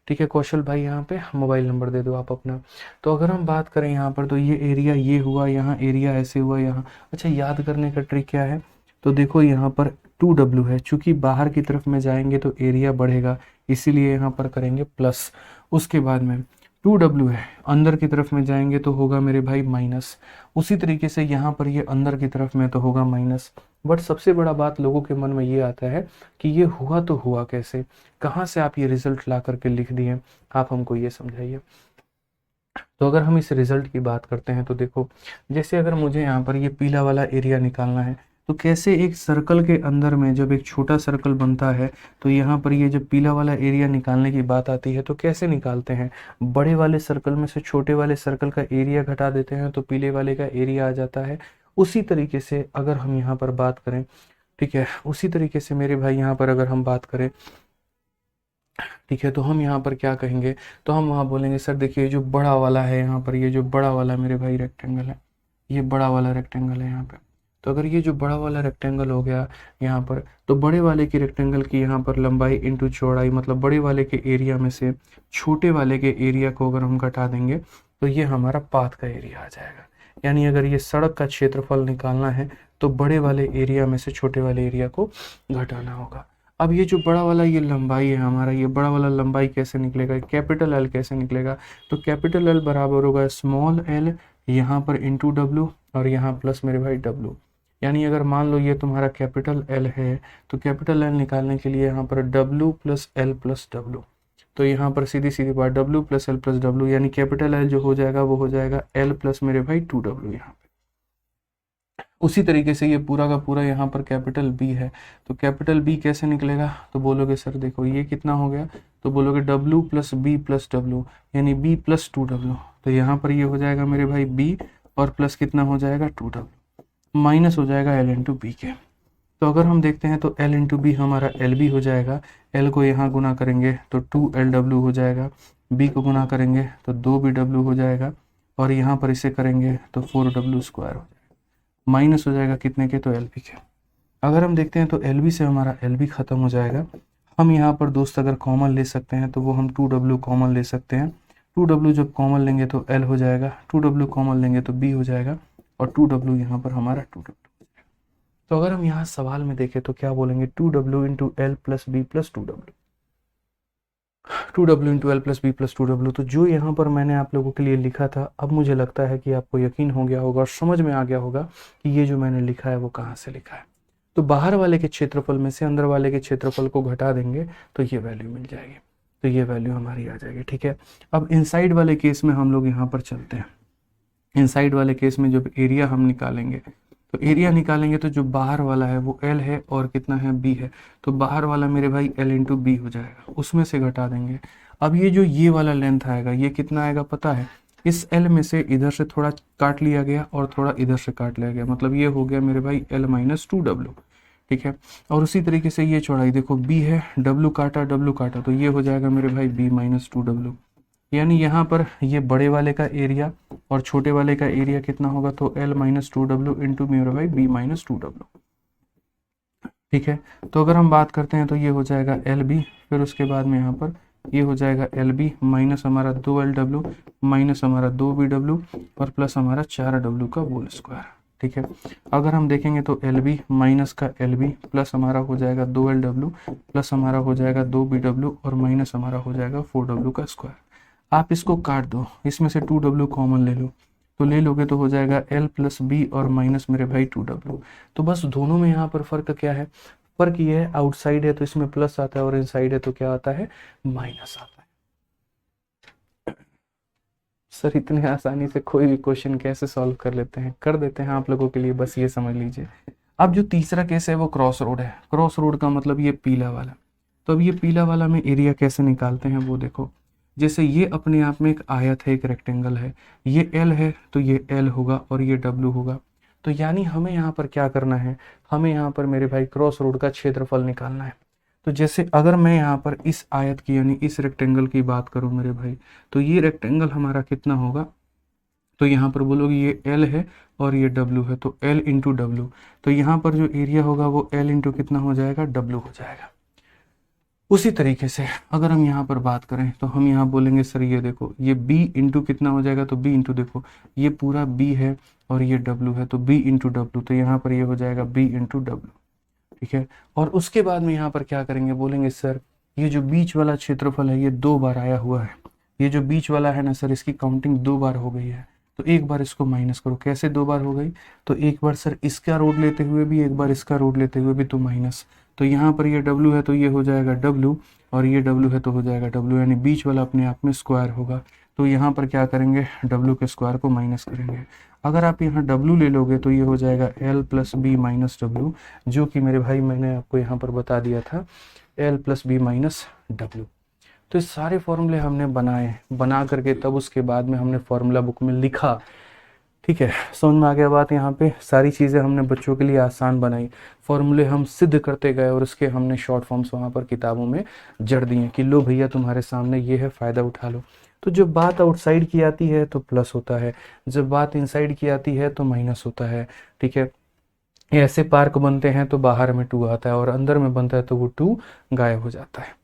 S1: ठीक है कौशल भाई, यहाँ पे मोबाइल नंबर दे दो आप अपना। तो अगर हम बात करें यहाँ पर तो ये एरिया ये हुआ, यहाँ एरिया ऐसे हुआ यहाँ। अच्छा याद करने का ट्रिक क्या है, तो देखो यहाँ पर 2W है, चूंकि बाहर की तरफ में जाएंगे तो एरिया बढ़ेगा इसीलिए यहाँ पर करेंगे प्लस। उसके बाद में 2W है, अंदर की तरफ में जाएंगे तो होगा मेरे भाई माइनस। उसी तरीके से यहाँ पर ये अंदर की तरफ में तो होगा माइनस। बट सबसे बड़ा बात लोगों के मन में ये आता है कि ये हुआ तो हुआ कैसे, कहाँ से आप ये रिजल्ट ला करके लिख दिए, आप हमको ये समझाइए। तो अगर हम इस रिजल्ट की बात करते हैं तो देखो, जैसे अगर मुझे यहाँ पर ये पीला वाला एरिया निकालना है तो कैसे एक सर्कल के अंदर में जब एक छोटा सर्कल बनता है तो यहाँ पर ये जब पीला वाला एरिया निकालने की बात आती है तो कैसे निकालते हैं, बड़े वाले सर्कल में से छोटे वाले सर्कल का एरिया घटा देते हैं तो पीले वाले का एरिया आ जाता है। उसी तरीके से अगर हम यहाँ पर बात करें, ठीक है, उसी तरीके से मेरे भाई यहाँ पर अगर हम बात करें, ठीक है, तो हम यहाँ पर क्या कहेंगे, तो हम वहाँ बोलेंगे सर देखिए जो बड़ा वाला है यहाँ पर, ये जो बड़ा वाला मेरे भाई रेक्टेंगल है, ये बड़ा वाला रेक्टेंगल है यहाँ पे। तो अगर ये जो बड़ा वाला रेक्टेंगल हो गया यहाँ पर, तो बड़े वाले की रेक्टेंगल की यहाँ पर लंबाई इंटू चौड़ाई, मतलब बड़े वाले के एरिया में से छोटे वाले के एरिया को अगर हम घटा देंगे तो ये हमारा पाथ का एरिया आ जाएगा। यानी अगर ये सड़क का क्षेत्रफल निकालना है तो बड़े वाले एरिया में से छोटे वाले एरिया को घटाना होगा। अब ये जो बड़ा वाला ये लंबाई है हमारा, ये बड़ा वाला लंबाई कैसे निकलेगा, कैपिटल एल कैसे निकलेगा, तो कैपिटल एल बराबर होगा स्मॉल एल यहाँ पर इंटू डब्लू और यहाँ प्लस मेरे भाई डब्लू। यानी अगर मान लो ये तुम्हारा कैपिटल एल है तो कैपिटल एल निकालने के लिए यहाँ पर W plus L plus W, तो यहाँ पर सीधी सीधी बात W plus L plus W, यानी कैपिटल एल जो हो जाएगा वो हो जाएगा एल प्लस मेरे भाई 2W यहाँ पे। उसी तरीके से ये पूरा का पूरा यहाँ पर कैपिटल बी है, तो कैपिटल बी कैसे निकलेगा, तो बोलोगे सर देखो ये कितना हो गया, तो बोलोगे W plus B plus W यानी बी प्लस 2W। तो यहाँ पर ये हो जाएगा मेरे भाई बी और प्लस कितना हो जाएगा 2W, माइनस हो जाएगा एल इंटू बी के। तो अगर हम देखते हैं तो एल इंटू बी हमारा एल बी हो जाएगा, एल को यहाँ गुना करेंगे तो 2LW हो जाएगा, बी को गुना करेंगे तो 2BW हो जाएगा और यहाँ पर इसे करेंगे तो 4W स्क्वायर हो जाएगा, माइनस हो जाएगा कितने के, तो एल बी के। अगर हम देखते हैं तो एल बी से हमारा एल बी खत्म हो जाएगा। हम यहाँ पर दोस्त अगर कॉमन ले सकते हैं तो वो हम 2W कॉमन ले सकते हैं। 2W जब कॉमन लेंगे तो एल हो जाएगा, 2W कॉमन लेंगे तो बी हो जाएगा और 2W यहाँ पर हमारा 2W। तो अगर हम यहाँ सवाल में देखें तो क्या बोलेंगे 2W into L plus B plus 2W, 2W into L plus B plus 2W। तो जो यहाँ पर मैंने आप लोगों के लिए लिखा था, अब मुझे लगता है कि आपको यकीन हो गया होगा और समझ में आ गया होगा कि ये जो मैंने लिखा है वो कहाँ से लिखा है। तो बाहर वाले के क्षेत्रफल में से अंदर वाले के क्षेत्रफल को घटा देंगे तो ये वैल्यू मिल जाएगी, तो ये वैल्यू हमारी आ जाएगी। ठीक है, अब इनसाइड वाले केस में हम लोग यहाँ पर चलते हैं। इनसाइड वाले केस में जब एरिया हम निकालेंगे तो एरिया निकालेंगे तो जो बाहर वाला है वो L है और कितना है B है, तो बाहर वाला मेरे भाई L इंटू बी हो जाएगा, उसमें से घटा देंगे। अब ये जो ये वाला लेंथ आएगा ये कितना आएगा पता है, इस L में से इधर से थोड़ा काट लिया गया और थोड़ा इधर से काट लिया गया, मतलब ये हो गया मेरे भाई L माइनस 2W। ठीक है, और उसी तरीके से ये चौड़ाई देखो B है, W काटा तो ये हो जाएगा मेरे भाई B माइनस 2W। यानी यहाँ पर ये बड़े वाले का एरिया और छोटे वाले का एरिया कितना होगा, तो L माइनस 2W इंटू मेरे भाई B माइनस 2W। ठीक है, तो अगर हम बात करते हैं तो ये हो जाएगा LB, फिर उसके बाद में यहाँ पर ये हो जाएगा LB माइनस हमारा 2LW माइनस हमारा 2BW और प्लस हमारा 4W का होल स्क्वायर। ठीक है, अगर हम देखेंगे तो LB माइनस का LB प्लस हमारा हो जाएगा 2LW प्लस हमारा हो जाएगा 2BW और माइनस हमारा हो जाएगा 4W का स्क्वायर। आप इसको काट दो, इसमें से 2W कॉमन ले लो, तो ले लोगे तो हो जाएगा L प्लस बी और माइनस मेरे भाई 2W। तो बस दोनों में यहाँ पर फर्क क्या है, फर्क ये है आउटसाइड है तो इसमें प्लस आता है और इनसाइड है तो क्या आता है, माइनस आता है। सर इतने आसानी से कोई भी क्वेश्चन कैसे सॉल्व कर लेते हैं, कर देते हैं आप लोगों के लिए, बस ये समझ लीजिए। अब जो तीसरा केस है वो क्रॉस रोड है। क्रॉस रोड का मतलब ये पीला वाला। तो अब ये पीला वाला में एरिया कैसे निकालते हैं वो देखो। जैसे ये अपने आप में एक आयत है, एक रेक्टेंगल है, ये एल है तो ये एल होगा और ये डब्ल्यू होगा। तो यानी हमें यहाँ पर क्या करना है, हमें यहाँ पर मेरे भाई क्रॉस रोड का क्षेत्रफल निकालना है। तो जैसे अगर मैं यहाँ पर इस आयत की यानी इस रेक्टेंगल की बात करूँ मेरे भाई, तो ये रेक्टेंगल हमारा कितना होगा, तो यहाँ पर बोलोगे ये L है और ये W है, तो L इंटू डब्ल्यू। तो यहाँ पर जो एरिया होगा वो L इंटू कितना हो जाएगा, W हो जाएगा। उसी तरीके से अगर हम यहाँ पर बात करें तो हम यहाँ बोलेंगे सर ये देखो ये B इंटू कितना हो जाएगा, तो B इंटू देखो ये पूरा B है और ये W है, तो B इंटू डब्ल्यू, तो यहाँ पर ये हो जाएगा B इंटू डब्ल्यू। ठीक है। और उसके बाद में यहाँ पर क्या करेंगे, बोलेंगे सर ये जो बीच वाला क्षेत्रफल है ये 2 बार आया हुआ है, ये जो बीच वाला है ना सर इसकी काउंटिंग 2 बार हो गई है, तो एक बार इसको माइनस करो। कैसे 2 बार हो गई, तो एक बार सर इसका रोड लेते हुए भी, एक बार इसका रोड लेते हुए भी, तो माइनस। तो यहाँ पर ये W है तो ये हो जाएगा W, और ये W है तो हो जाएगा W, यानी बीच वाला अपने आप में स्क्वायर होगा। तो यहाँ पर क्या करेंगे, W के स्क्वायर को माइनस करेंगे। अगर आप यहाँ W ले लोगे तो ये हो जाएगा L plus B minus W, जो कि मेरे भाई मैंने आपको यहाँ पर बता दिया था L plus B minus W. तो इस सारे फॉर्मूले हमने बनाए, बना करके तब उसके बाद में हमने फॉर्मूला बुक में लिखा। ठीक है, समझ में आ गया बात। यहाँ पे सारी चीज़ें हमने बच्चों के लिए आसान बनाई, फॉर्मूले हम सिद्ध करते गए और उसके हमने शॉर्ट फॉर्म्स वहाँ पर किताबों में जड़ दिए कि लो भैया तुम्हारे सामने ये है, फ़ायदा उठा लो। तो जब बात आउटसाइड की आती है तो प्लस होता है, जब बात इनसाइड की आती है तो माइनस होता है। ठीक है, ऐसे पार्क बनते हैं तो बाहर में 2 आता है और अंदर में बनता है तो वो 2 गायब हो जाता है।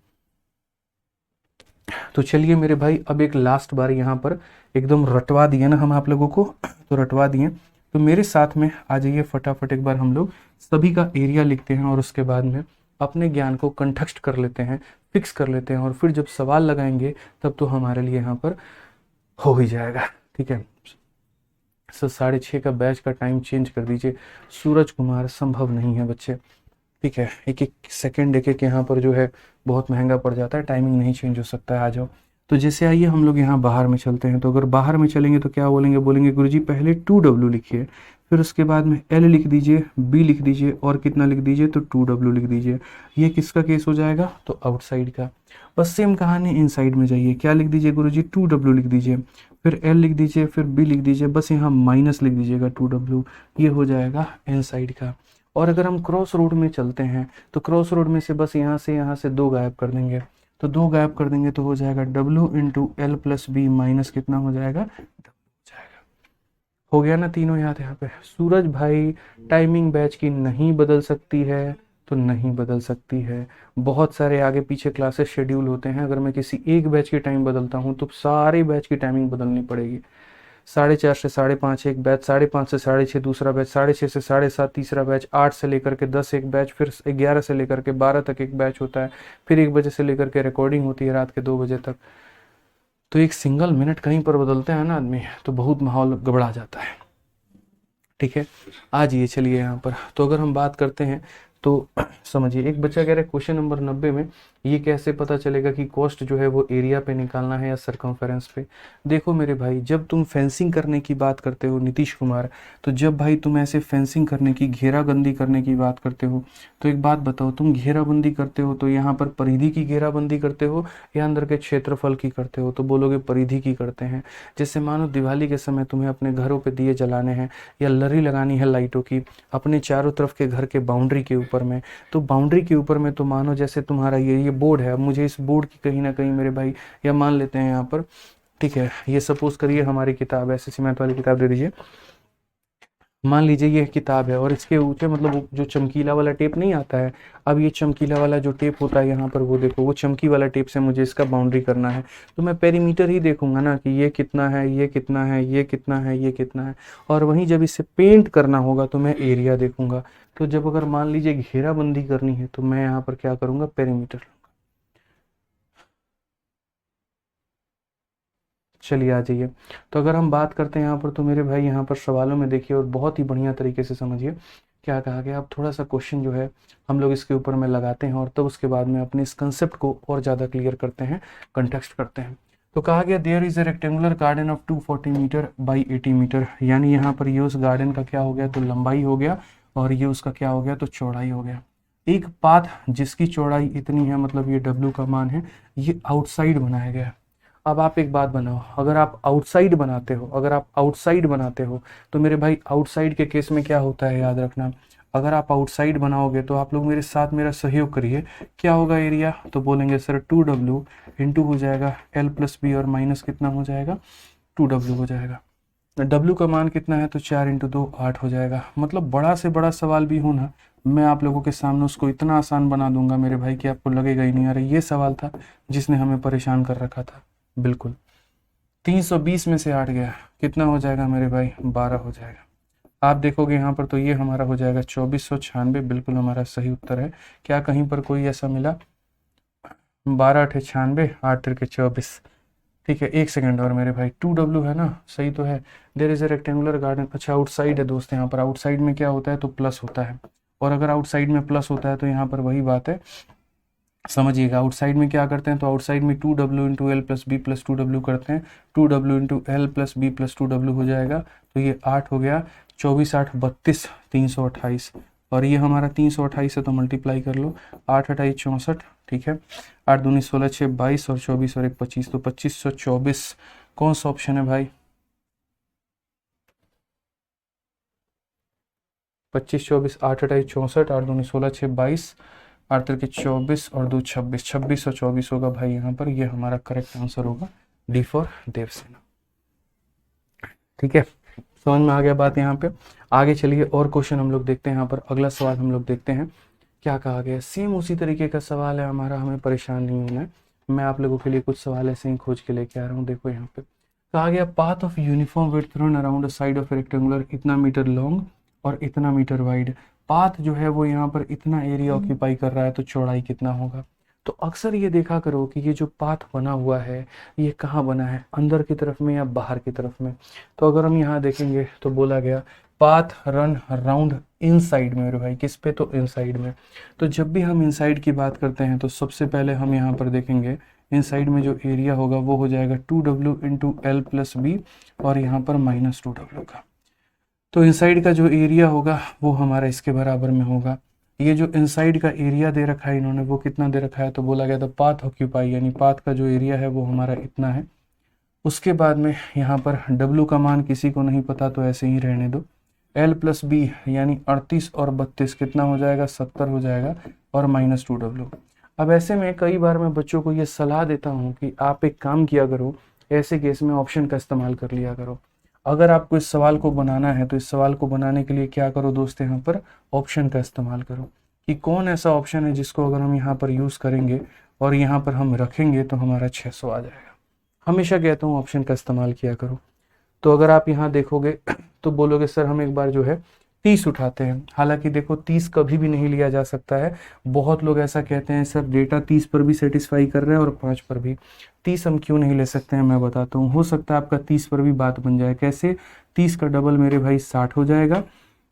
S1: तो चलिए मेरे भाई अब एक लास्ट बार यहाँ पर एकदम रटवा दिए ना हम आप लोगों को, तो रटवा दिए। तो मेरे साथ में आ जाइए फटाफट, एक बार हम लोग सभी का एरिया लिखते हैं और उसके बाद में अपने ज्ञान को कंठस्थ कर लेते हैं, फिक्स कर लेते हैं, और फिर जब सवाल लगाएंगे तब तो हमारे लिए यहाँ पर हो ही जाएगा। ठीक है सर, 6:30 का बैच का टाइम चेंज कर दीजिए। सूरज कुमार संभव नहीं है बच्चे। ठीक है, एक एक सेकेंड एक एक यहाँ पर जो है बहुत महंगा पड़ जाता है, टाइमिंग नहीं चेंज हो सकता है। आ जाओ। तो जैसे आइए हम लोग यहाँ बाहर में चलते हैं, तो अगर बाहर में चलेंगे तो क्या बोलेंगे, बोलेंगे गुरुजी पहले 2W लिखिए, फिर उसके बाद में L लिख दीजिए, B लिख दीजिए और कितना लिख दीजिए, तो 2W लिख दीजिए। ये किसका केस हो जाएगा, तो आउटसाइड का। बस सेम कहानी इनसाइड में जाइए, क्या लिख दीजिए गुरुजी, 2W लिख दीजिए, फिर L लिख दीजिए, फिर B लिख दीजिए, बस यहाँ माइनस लिख दीजिएगा 2W, ये हो जाएगा इनसाइड का। और अगर हम क्रॉस रोड में चलते हैं तो क्रॉस रोड में से बस यहाँ से 2 गायब कर देंगे, तो 2 गायब कर देंगे तो हो जाएगा W into L plus B minus कितना हो जाएगा, W हो जाएगा। हो गया ना तीनों याद यहाँ पे। सूरज भाई टाइमिंग बैच की नहीं बदल सकती है, तो नहीं बदल सकती है। बहुत सारे आगे पीछे क्लासेस शेड्यूल होते हैं, अगर मैं किसी एक बैच की टाइम बदलता हूँ तो सारे बैच की टाइमिंग बदलनी पड़ेगी। 4:30 से 5:30 एक बैच, 5:30 से 6:30 दूसरा बैच, 6:30 से 7:30 तीसरा बैच, 8 से लेकर के 10 एक बैच, फिर 11 से लेकर के 12 तक एक बैच होता है, फिर 1 बजे से लेकर के रिकॉर्डिंग होती है रात के 2 बजे तक। तो एक सिंगल मिनट कहीं पर बदलते हैं ना आदमी, तो बहुत माहौल गड़बड़ा जाता है। ठीक है, आ जाइए चलिए यहाँ पर। तो अगर हम बात करते हैं तो समझिए, एक बच्चा कह रहा है क्वेश्चन नंबर 90 में ये कैसे पता चलेगा कि कॉस्ट जो है वो एरिया पे निकालना है या सरकमफेरेंस पे। देखो मेरे भाई, जब तुम फेंसिंग करने की बात करते हो नीतीश कुमार, तो जब भाई तुम ऐसे फेंसिंग करने की, घेराबंदी करने की बात करते हो, तो एक बात बताओ, तुम घेराबंदी करते हो तो यहाँ पर परिधि की घेराबंदी करते हो या अंदर के क्षेत्रफल की करते हो, तो बोलोगे परिधि की करते हैं। जैसे मानो दिवाली के समय तुम्हें अपने घरों पर दिए जलाने हैं या लरी लगानी है लाइटों की अपने चारों तरफ के घर के बाउंड्री के ऊपर में, तो बाउंड्री के ऊपर में तो मानो जैसे तुम्हारा ये बोर्ड है, अब मुझे इस बोर्ड की कहीं ना कहीं मेरे भाई, या मान लेते हैं यहाँ पर, ठीक है, ये सपोज करिए हमारी किताब एसएससी मैथ वाली किताब दे दीजिए, मान लीजिए ये किताब है और इसके ऊपर मतलब जो चमकीला वाला टेप नहीं आता है, अब ये चमकीला वाला जो टेप होता है यहाँ पर, वो देखो वो चमकी वाला टेप से मुझे इसका बाउंड्री करना है, तो मैं पेरीमीटर ही देखूंगा ना कि ये कितना है, ये कितना है, ये कितना है, ये कितना है। और वहीं जब इसे पेंट करना होगा तो मैं एरिया देखूंगा। तो जब अगर मान लीजिए घेराबंदी करनी है तो मैं यहाँ पर क्या करूंगा, पेरीमीटर। चलिए आ जाइए। तो अगर हम बात करते हैं यहाँ पर, तो मेरे भाई यहाँ पर सवालों में देखिए और बहुत ही बढ़िया तरीके से समझिए क्या कहा गया। अब थोड़ा सा क्वेश्चन जो है हम लोग इसके ऊपर में लगाते हैं और तब उसके बाद में अपने इस कंसेप्ट को और ज़्यादा क्लियर करते हैं, कंटेक्स्ट करते हैं। तो कहा गया there is a rectangular garden of 240 meter by 80 meter, यानी यहाँ पर ये उस गार्डन का क्या हो गया, तो लंबाई हो गया, और ये उसका क्या हो गया, तो चौड़ाई हो गया। एक पाथ जिसकी चौड़ाई इतनी है, मतलब ये W का मान है, ये आउटसाइड बनाया गया। अब आप एक बात बनाओ, अगर आप आउटसाइड बनाते हो, अगर आप आउटसाइड बनाते हो तो मेरे भाई आउटसाइड के केस में क्या होता है, याद रखना, अगर आप आउटसाइड बनाओगे तो आप लोग मेरे साथ मेरा सहयोग करिए, क्या होगा एरिया, तो बोलेंगे सर 2W इंटू हो जाएगा L प्लस बी, और माइनस कितना हो जाएगा, 2W हो जाएगा। W का मान कितना है, तो 4 इंटू 2 8 हो जाएगा। मतलब बड़ा से बड़ा सवाल भी हो ना, मैं आप लोगों के सामने उसको इतना आसान बना दूंगा मेरे भाई कि आपको लगेगा ही नहीं, अरे ये सवाल था जिसने हमें परेशान कर रखा था। बिल्कुल 320 में से 8 गया, कितना हो जाएगा मेरे भाई, 12 हो जाएगा। आप देखोगे यहाँ पर तो ये हमारा हो जाएगा 2496, बिल्कुल हमारा सही उत्तर है। क्या कहीं पर कोई ऐसा मिला, 12 8 96, 8 तिरके 24, ठीक है। एक सेकंड और मेरे भाई, 2W है ना, सही तो है। There is a rectangular garden, अच्छा आउटसाइड है दोस्त, यहाँ पर आउटसाइड में क्या होता है, तो प्लस होता है, और अगर आउटसाइड में प्लस होता है तो यहाँ पर वही बात है, समझिएगा। आउटसाइड में क्या करते हैं, तो आउटसाइड में 2W into L plus B plus 2W करते हैं, 2W into L plus B plus 2W हो जाएगा, तो ये 8 हो गया, 24 8 32, 328, और ये हमारा 328 है तो मल्टीप्लाई कर लो, 8 8 64, ठीक है, 8 दूनी 16 6 22, और 24 और 1 25, तो 2524 कौन सा ऑप्शन है भाई, 25 24, 8 8 64, 8 दूनी 16 6 22, 8 तिरके 24 और 2 26, 26 और 24 होगा भाई यहाँ पर, ये हमारा करेक्ट आंसर होगा, डी फॉर देवसेना। ठीक है, समझ में आ गया बात यहाँ पे। आगे चलिए और क्वेश्चन हम लोग देखते हैं, यहाँ पर अगला सवाल हम लोग देखते हैं क्या कहा गया। सेम उसी तरीके का सवाल है हमारा, हमें परेशान नहीं होना है। मैं आप लोगों के लिए कुछ सवाल ऐसे ही खोज के लेके आ रहा हूँ। देखो यहाँ पे कहा गया path of uniform width run around a side of rectangular, इतना मीटर लॉन्ग और इतना मीटर वाइड। पाथ जो है वो यहाँ पर इतना एरिया ऑक्यूपाई कर रहा है, तो चौड़ाई कितना होगा। तो अक्सर ये देखा करो कि ये जो पाथ बना हुआ है ये कहाँ बना है, अंदर की तरफ में या बाहर की तरफ में। तो अगर हम यहाँ देखेंगे तो बोला गया पाथ रन राउंड इनसाइड में, मेरे भाई किस पे, तो इनसाइड में। तो जब भी हम इनसाइड की बात करते हैं तो सबसे पहले हम यहाँ पर देखेंगे इनसाइड में जो एरिया होगा वो हो जाएगा 2W into L plus B, और यहाँ पर माइनस 2W का। तो इनसाइड का जो एरिया होगा वो हमारा इसके बराबर में होगा। ये जो इनसाइड का एरिया दे रखा है इन्होंने वो कितना दे रखा है, तो बोला गया था पाथ ऑक्यूपाई, यानी पाथ का जो एरिया है वो हमारा इतना है। उसके बाद में यहाँ पर W का मान किसी को नहीं पता तो ऐसे ही रहने दो। L प्लस बी यानी 38 और 32 कितना हो जाएगा, 70 हो जाएगा, और माइनस 2W। अब ऐसे में कई बार मैं बच्चों को ये सलाह देता हूँ कि आप एक काम किया करो, ऐसे केस में ऑप्शन का इस्तेमाल कर लिया करो। अगर आपको इस सवाल को बनाना है तो इस सवाल को बनाने के लिए क्या करो दोस्त, यहाँ पर ऑप्शन का इस्तेमाल करो कि कौन ऐसा ऑप्शन है जिसको अगर हम यहाँ पर यूज़ करेंगे और यहाँ पर हम रखेंगे तो हमारा 600 आ जाएगा। हमेशा कहता हूँ ऑप्शन का इस्तेमाल किया करो। तो अगर आप यहाँ देखोगे तो बोलोगे सर हम एक बार जो है 30 उठाते हैं। हालांकि देखो 30 कभी भी नहीं लिया जा सकता है। बहुत लोग ऐसा कहते हैं सर डेटा 30 पर भी सेटिस्फाई कर रहे हैं और 5 पर भी। 30 हम क्यों नहीं ले सकते हैं, मैं बताता हूँ। हो सकता है आपका 30 पर भी बात बन जाए। कैसे, 30 का डबल मेरे भाई 60 हो जाएगा,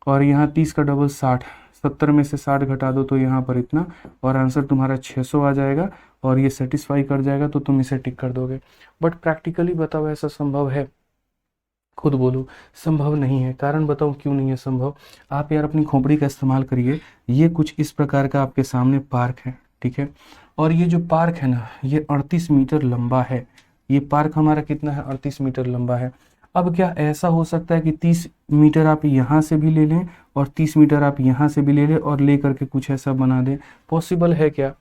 S1: और यहाँ 30 का डबल 60, 70 में से 60 घटा दो तो यहाँ पर इतना, और आंसर तुम्हारा 600 आ जाएगा, और ये सेटिस्फाई कर जाएगा तो तुम इसे टिक कर दोगे। बट प्रैक्टिकली बताओ ऐसा संभव है? खुद बोलो, संभव नहीं है। कारण बताओ क्यों नहीं है संभव। आप यार अपनी खोपड़ी का इस्तेमाल करिए। ये कुछ इस प्रकार का आपके सामने पार्क है, ठीक है, और ये जो पार्क है ना ये 38 मीटर लंबा है। ये पार्क हमारा कितना है, 38 मीटर लंबा है। अब क्या ऐसा हो सकता है कि 30 मीटर आप यहाँ से भी ले लें और 30 मीटर आप यहाँ से भी ले लें और ले करके कुछ ऐसा बना दें? पॉसिबल है क्या,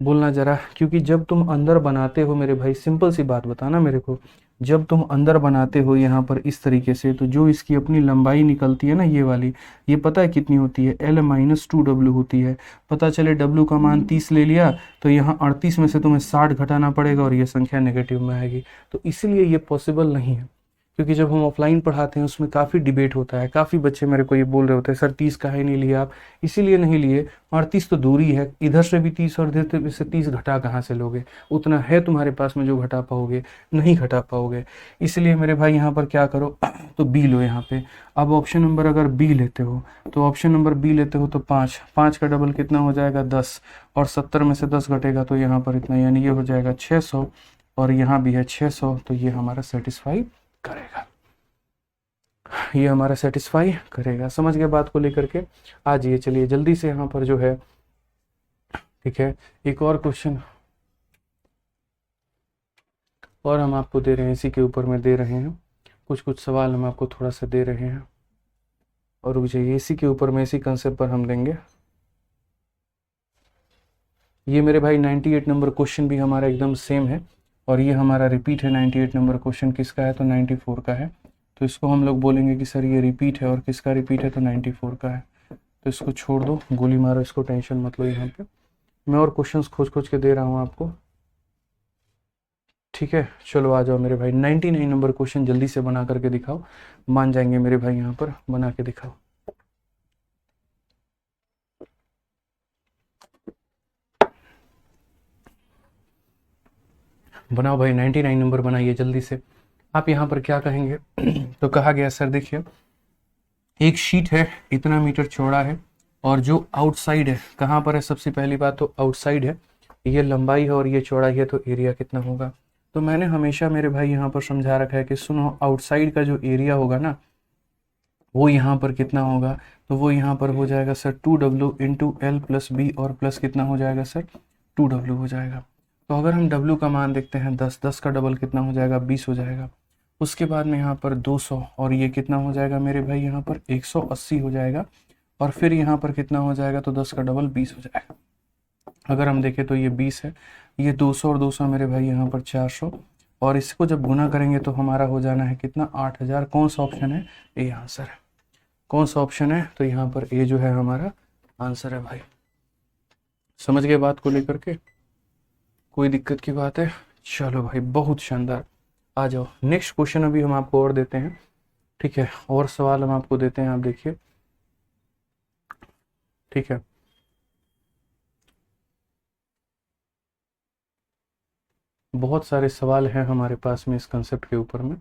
S1: बोलना जरा। क्योंकि जब तुम अंदर बनाते हो मेरे भाई, सिंपल सी बात बताना मेरे को, जब तुम अंदर बनाते हो यहाँ पर इस तरीके से, तो जो इसकी अपनी लंबाई निकलती है ना ये वाली, ये पता है कितनी होती है, L माइनस 2W होती है। पता चले W का मान 30 ले लिया तो यहाँ 38 में से तुम्हें 60 घटाना पड़ेगा और ये संख्या नेगेटिव में आएगी। तो इसलिए ये पॉसिबल नहीं है। क्योंकि जब हम ऑफलाइन पढ़ाते हैं उसमें काफ़ी डिबेट होता है। काफ़ी बच्चे मेरे को ये बोल रहे होते हैं सर 30 काहे नहीं लिया आप? इसीलिए नहीं लिए, 38 तो दूरी है, इधर से भी 30 और इधर से 30 घटा कहाँ से लोगे? उतना है तुम्हारे पास में जो घटा पाओगे? नहीं घटा पाओगे। इसलिए मेरे भाई यहाँ पर क्या करो तो बी लो यहाँ पे। अब ऑप्शन नंबर अगर बी लेते हो तो ऑप्शन नंबर बी लेते हो तो 5 का डबल कितना हो जाएगा, 10, और 70 में से 10 घटेगा तो यहाँ पर इतना, यानी ये हो जाएगा 600, और यहाँ भी है 600, तो ये हमारा सेटिस्फाई करेगा, ये हमारा सेटिस्फाई करेगा। समझ गए बात को लेकर के? आ जाइए, चलिए जल्दी से यहाँ पर जो है, ठीक है, एक और क्वेश्चन और हम आपको दे रहे हैं, इसी के ऊपर में दे रहे हैं, कुछ कुछ सवाल हम आपको थोड़ा सा दे रहे हैं, और रुक जाइए, इसी के ऊपर में, इसी कंसेप्ट पर हम देंगे। ये मेरे भाई 98 नंबर क्वेश्चन भी हमारा एकदम सेम है, और ये हमारा रिपीट है। 98 नंबर क्वेश्चन किसका है? तो 94 का है। तो इसको हम लोग बोलेंगे कि सर ये रिपीट है, और किसका रिपीट है? तो 94 का है। तो इसको छोड़ दो, गोली मारो इसको, टेंशन मत लो। यहाँ पे मैं और क्वेश्चंस खोज खोज के दे रहा हूँ आपको, ठीक है। चलो आ जाओ मेरे भाई, 99 नंबर क्वेश्चन जल्दी से बना करके दिखाओ, मान जाएंगे मेरे भाई। यहाँ पर बना के दिखाओ, बनाओ भाई, 99 नंबर बनाइए जल्दी से। आप यहाँ पर क्या कहेंगे? तो कहा गया सर देखिए, एक शीट है, इतना मीटर चौड़ा है, और जो आउटसाइड है, कहाँ पर है? सबसे पहली बात तो आउटसाइड है, ये लंबाई है और ये चौड़ाई है, तो एरिया कितना होगा? तो मैंने हमेशा मेरे भाई यहाँ पर समझा रखा है कि सुनो, आउटसाइड का जो एरिया होगा ना, वो यहाँ पर कितना होगा? तो वो यहाँ पर हो जाएगा sir 2W into L plus B, और प्लस कितना हो जाएगा सर? 2W हो जाएगा। तो अगर हम W का मान देखते हैं 10, 10 का डबल कितना हो जाएगा? 20 हो जाएगा। उसके बाद में यहाँ पर 200, और ये कितना हो जाएगा मेरे भाई? यहाँ पर 180 हो जाएगा। और फिर यहाँ पर कितना हो जाएगा? तो 10 का डबल 20 हो जाएगा। अगर हम देखें तो ये 20 है, ये 200 और 200 मेरे भाई यहाँ पर 400, और इसको जब गुना करेंगे तो हमारा हो जाना है कितना? 8000। कौन सा ऑप्शन है? ये आंसर है। कौन सा ऑप्शन है? तो यहाँ पर ए जो है हमारा आंसर है भाई। समझ गए बात को लेकर के? कोई दिक्कत की बात है? चलो भाई, बहुत शानदार। आ जाओ, नेक्स्ट क्वेश्चन अभी हम आपको और देते हैं, ठीक है, और सवाल हम आपको देते हैं, आप देखिए, ठीक है। बहुत सारे सवाल हैं हमारे पास में इस कंसेप्ट के ऊपर में।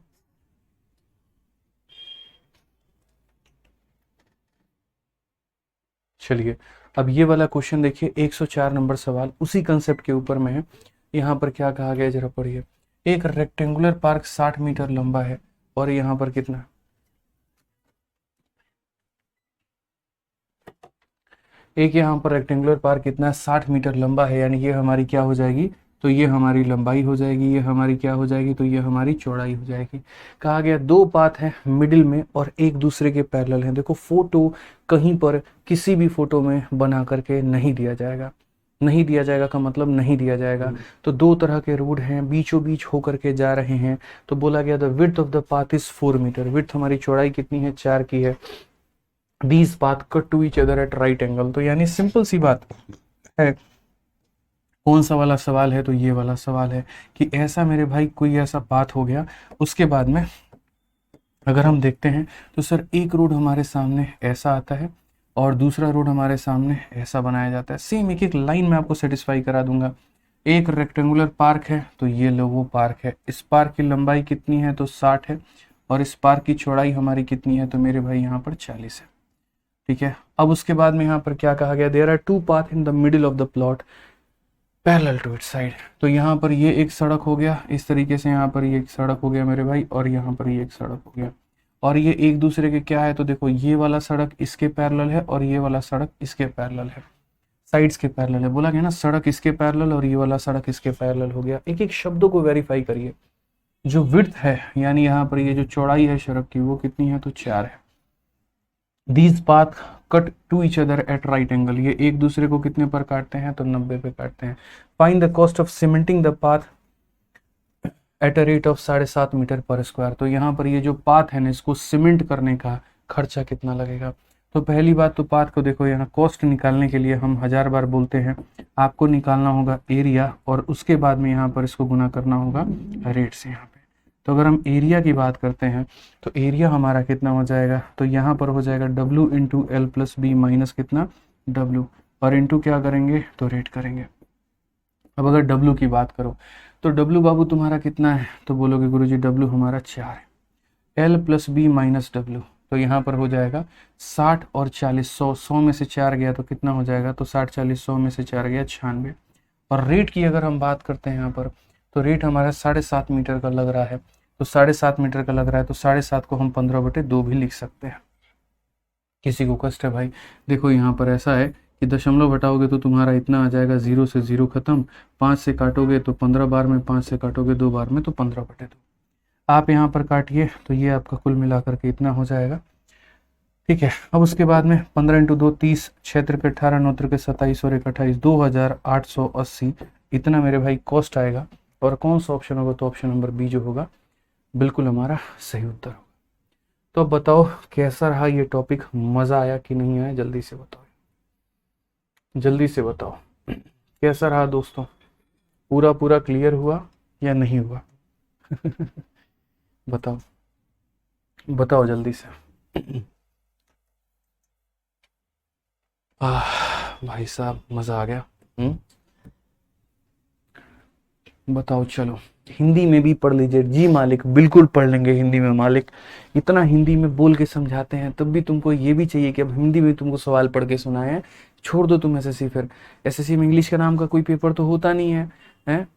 S1: चलिए, अब ये वाला क्वेश्चन देखिए, 104 नंबर सवाल उसी कंसेप्ट के ऊपर में है। यहाँ पर क्या कहा गया, जरा पढ़िए। एक रेक्टेंगुलर पार्क 60 मीटर लंबा है, और यहाँ पर कितना? एक यहाँ पर रेक्टेंगुलर पार्क कितना? 60 मीटर लंबा है, यानी ये हमारी क्या हो जाएगी? तो ये हमारी लंबाई हो जाएगी, ये हमारी क्या हो जाएगी? तो ये हमारी चौड़ाई हो जाएगी। कहा गया दो पाथ हैं मिडिल में और एक दूसरे के पैरेलल हैं। देखो, फोटो कहीं पर किसी भी फोटो में बना करके नहीं दिया जाएगा। नहीं दिया जाएगा का मतलब नहीं दिया जाएगा। तो दो तरह के रोड हैं, बीचों बीच होकर के जा रहे हैं। तो बोला गया the width of the path is 4 meter. Width हमारी चौड़ाई कितनी है? 4 की है। These path cut to each other at right angle. तो यानी सिंपल सी बात है। कौन सा वाला सवाल है? तो ये वाला सवाल है कि ऐसा मेरे भाई कोई ऐसा पाथ हो गया, उसके बाद में अगर हम देखते हैं तो सर एक रोड हमारे सामने ऐसा आता है और दूसरा रोड हमारे सामने ऐसा बनाया जाता है। सेम एक एक लाइन में आपको सेटिस्फाई करा दूंगा। एक रेक्टेंगुलर पार्क है, तो ये लो वो पार्क है। इस पार्क की लंबाई कितनी है? तो 60 है। और इस पार्क की चौड़ाई हमारी कितनी है? तो मेरे भाई यहाँ पर 40 है, ठीक है। अब उसके बाद में यहाँ पर क्या कहा गया? There are two path in the middle of the plot parallel to it side. तो यहाँ पर ये एक सड़क हो गया, इस तरीके से यहाँ पर ये एक सड़क हो गया मेरे भाई, और यहाँ पर ये एक सड़क हो गया, और ये एक दूसरे के क्या है? तो देखो, ये वाला सड़क इसके पैरेलल है और ये वाला सड़क इसके पैरेलल है, साइड्स के पैरेलल है। बोला गया ना, सड़क इसके पैरेलल और ये वाला सड़क इसके पैरेलल हो गया। एक एक शब्दों को वेरीफाई करिए। जो विड्थ है, यानी यहाँ पर ये जो चौड़ाई है सड़क की, वो कितनी है? तो 4 है। These path cut to each other at right angle. ये एक दूसरे को कितने पर काटते हैं? तो 90 पे काटते हैं। Find the cost of cementing the path at a rate of 7.5 meter per square. तो यहाँ पर ये जो पाथ है ना, इसको सीमेंट करने का खर्चा कितना लगेगा? तो पहली बात तो पाथ को देखो, यहाँ कॉस्ट निकालने के लिए हम 1000 बार बोलते हैं, आपको निकालना होगा एरिया, और उसके बाद में यहाँ पर इसको गुना करना होगा रेट से यहाँ पे। तो अगर हम एरिया की बात करते हैं तो एरिया हमारा कितना हो जाएगा? तो यहाँ पर हो जाएगा W into L plus B minus कितना? W, और इंटू क्या करेंगे? तो रेट करेंगे। अब अगर W की बात करो तो W बाबू तुम्हारा कितना है? तो बोलोगे गुरुजी W हमारा 4 है। L plus B minus W, तो यहाँ पर हो जाएगा 60 और 40, 100 में से 4 गया तो कितना हो जाएगा? तो 60 40 100 में से 4 गया 96। और रेट की अगर हम बात करते हैं यहाँ पर, तो रेट हमारा 7.5 मीटर का लग रहा है, तो 7.5 मीटर का लग रहा है, तो 7.5 को हम 15/2 भी लिख सकते हैं। किसी को कष्ट है भाई, देखो यहाँ पर ऐसा है कि दशमलव हटाओगे तो तुम्हारा इतना आ जाएगा, 0 से 0 खत्म, 5 से काटोगे तो 15 बार में, 5 से काटोगे 2 बार में, तो 15/2 आप यहाँ पर काटिए, तो ये आपका कुल मिला करके इतना हो जाएगा। ठीक है, अब उसके बाद में 15 × 2 30, 6 × 18, 9 × 27 और 1 28, 2880 इतना मेरे भाई कॉस्ट आएगा। और कौन सा ऑप्शन होगा, तो ऑप्शन नंबर बी जो होगा बिल्कुल हमारा सही उत्तर होगा। तो अब बताओ कैसा रहा ये टॉपिक, मज़ा आया कि नहीं आया, जल्दी से बताओ, जल्दी से बताओ कैसा रहा दोस्तों, पूरा पूरा क्लियर हुआ या नहीं हुआ? बताओ बताओ जल्दी से। भाई साहब मज़ा आ गया। बताओ, चलो हिंदी में भी पढ़ लीजिए जी मालिक, बिल्कुल पढ़ लेंगे हिंदी में मालिक, इतना हिंदी में बोल के समझाते हैं, तब भी तुमको ये भी चाहिए कि अब हिंदी में तुमको सवाल पढ़ के सुनाए हैं। छोड़ दो तुम एसएससी, फिर एसएससी में इंग्लिश का नाम का कोई पेपर तो होता नहीं है, हैं?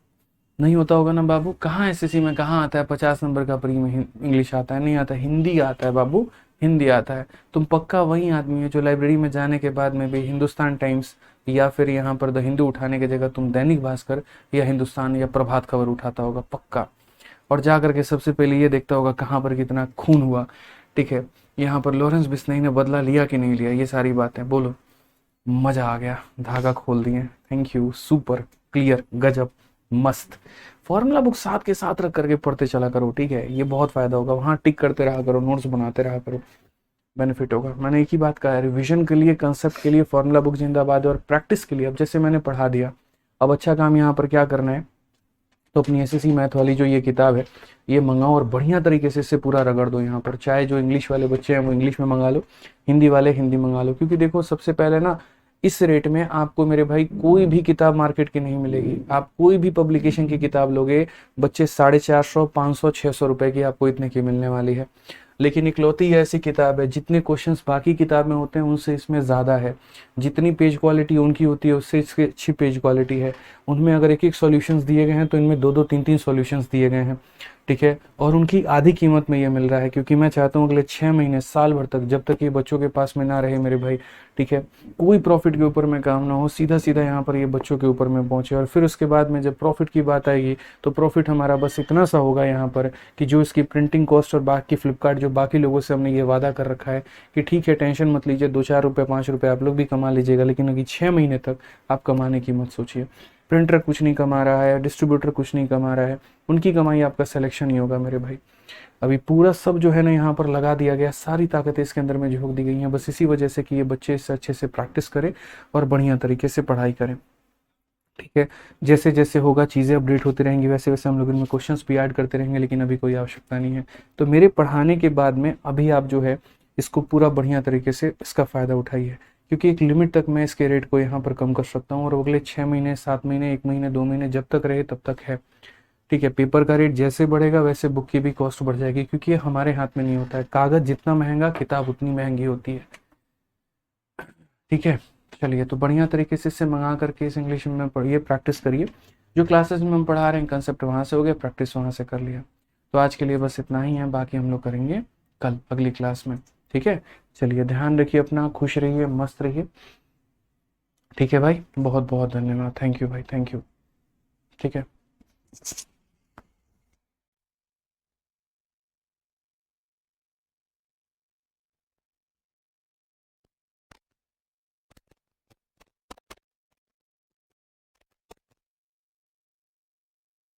S1: नहीं होता होगा ना बाबू, कहाँ एसएससी में कहाँ आता है 50 नंबर का प्री में इंग्लिश आता है? नहीं आता, हिंदी आता है बाबू, हिंदी आता है। तुम पक्का वही आदमी है जो लाइब्रेरी में जाने के बाद में भी हिंदुस्तान टाइम्स या फिर यहाँ पर द हिंदू उठाने की जगह तुम दैनिक भास्कर या हिंदुस्तान या प्रभात खबर उठाता होगा पक्का, और जा करके सबसे पहले ये देखता होगा कहाँ पर कितना खून हुआ। ठीक है, यहाँ पर लॉरेंस बिश्नोई ने बदला लिया कि नहीं लिया, ये सारी बातें बोलो। मजा आ गया, धागा खोल दिए, थैंक यू, सुपर क्लियर, गजब, मस्त। फॉर्मूला बुक साथ के साथ रख करके पढ़ते चला करो, ठीक है, ये बहुत फायदा होगा, वहां टिक करते रहा करो, नोट्स बनाते रहा करो, बेनिफिट होगा। मैंने एक ही बात कहा है, रिवीजन के लिए, कंसेप्ट के लिए फॉर्मूला बुक जिंदाबाद है, और प्रैक्टिस के लिए अब जैसे मैंने पढ़ा दिया, अब अच्छा काम यहाँ पर क्या करना है, तो अपनी एसएससी मैथ वाली जो ये किताब है ये मंगाओ और बढ़िया तरीके से इससे पूरा रगड़ दो यहाँ पर। चाहे जो इंग्लिश वाले बच्चे हैं वो इंग्लिश में मंगा लो, हिंदी वाले हिंदी मंगा लो, क्योंकि देखो सबसे पहले ना इस रेट में आपको मेरे भाई कोई भी किताब मार्केट की नहीं मिलेगी। आप कोई भी पब्लिकेशन की किताब लोगे, बच्चे 450, 500, 600 रुपए की आपको इतने की मिलने वाली है। लेकिन इकलौती ऐसी किताब है जितने क्वेश्चंस बाकी किताब में होते हैं उनसे इसमें ज़्यादा है, जितनी पेज क्वालिटी उनकी होती है उससे इसकी अच्छी पेज क्वालिटी है। उनमें अगर एक एक सॉल्यूशंस दिए गए हैं तो इनमें 2-2, 3-3 सॉल्यूशंस दिए गए हैं, ठीक है, और उनकी आधी कीमत में ये मिल रहा है। क्योंकि मैं चाहता हूँ अगले 6 महीने, साल भर तक, जब तक ये बच्चों के पास में ना रहे मेरे भाई, ठीक है, कोई प्रॉफिट के ऊपर में काम ना हो, सीधा सीधा यहाँ पर ये बच्चों के ऊपर में पहुंचे। और फिर उसके बाद में जब प्रॉफिट की बात आएगी तो प्रॉफिट हमारा बस इतना सा होगा यहाँ पर कि जो इसकी प्रिंटिंग कॉस्ट और बाकी फ्लिपकार्ट जो बाकी लोगों से हमने ये वादा कर रखा है कि ठीक है टेंशन मत लीजिए, 2-4 रुपये 5 रुपये आप लोग भी कमा लीजिएगा, लेकिन अभी 6 महीने तक आप कमाने की मत सोचिए। प्रिंटर कुछ नहीं कमा रहा है, डिस्ट्रीब्यूटर कुछ नहीं कमा रहा है, उनकी कमाई आपका सिलेक्शन ही होगा मेरे भाई। अभी पूरा सब जो है ना यहाँ पर लगा दिया गया, सारी ताकतें इसके अंदर में झोंक दी गई हैं, बस इसी वजह से कि ये बच्चे इससे अच्छे से प्रैक्टिस करें और बढ़िया तरीके से पढ़ाई करें। ठीक है, जैसे जैसे होगा चीज़ें अपडेट होती रहेंगी, वैसे वैसे हम लोग इनमें क्वेश्चंस भी ऐड करते रहेंगे, लेकिन अभी कोई आवश्यकता नहीं है। तो मेरे पढ़ाने के बाद में अभी आप जो है इसको पूरा बढ़िया तरीके से इसका फ़ायदा उठाइए, क्योंकि एक लिमिट तक मैं इसके रेट को यहाँ पर कम कर सकता हूँ, और अगले 6 महीने, 7 महीने, 1 महीने, 2 महीने जब तक रहे तब तक है। ठीक है, पेपर का रेट जैसे बढ़ेगा वैसे बुक की भी कॉस्ट बढ़ जाएगी, क्योंकि ये हमारे हाथ में नहीं होता है। कागज़ जितना महंगा, किताब उतनी महंगी होती है। ठीक है, चलिए, तो बढ़िया तरीके से इसे मंगा करके इस इंग्लिश में पढ़िए, प्रैक्टिस करिए। जो क्लासेस में हम पढ़ा रहे हैं कंसेप्ट वहाँ से हो गया, प्रैक्टिस वहाँ से कर लिया। तो आज के लिए बस इतना ही है, बाकी हम लोग करेंगे कल अगली क्लास में। ठीक है, चलिए, ध्यान रखिए अपना, खुश रहिए, मस्त रहिए। ठीक है भाई, बहुत बहुत धन्यवाद, थैंक यू भाई, थैंक यू। ठीक है।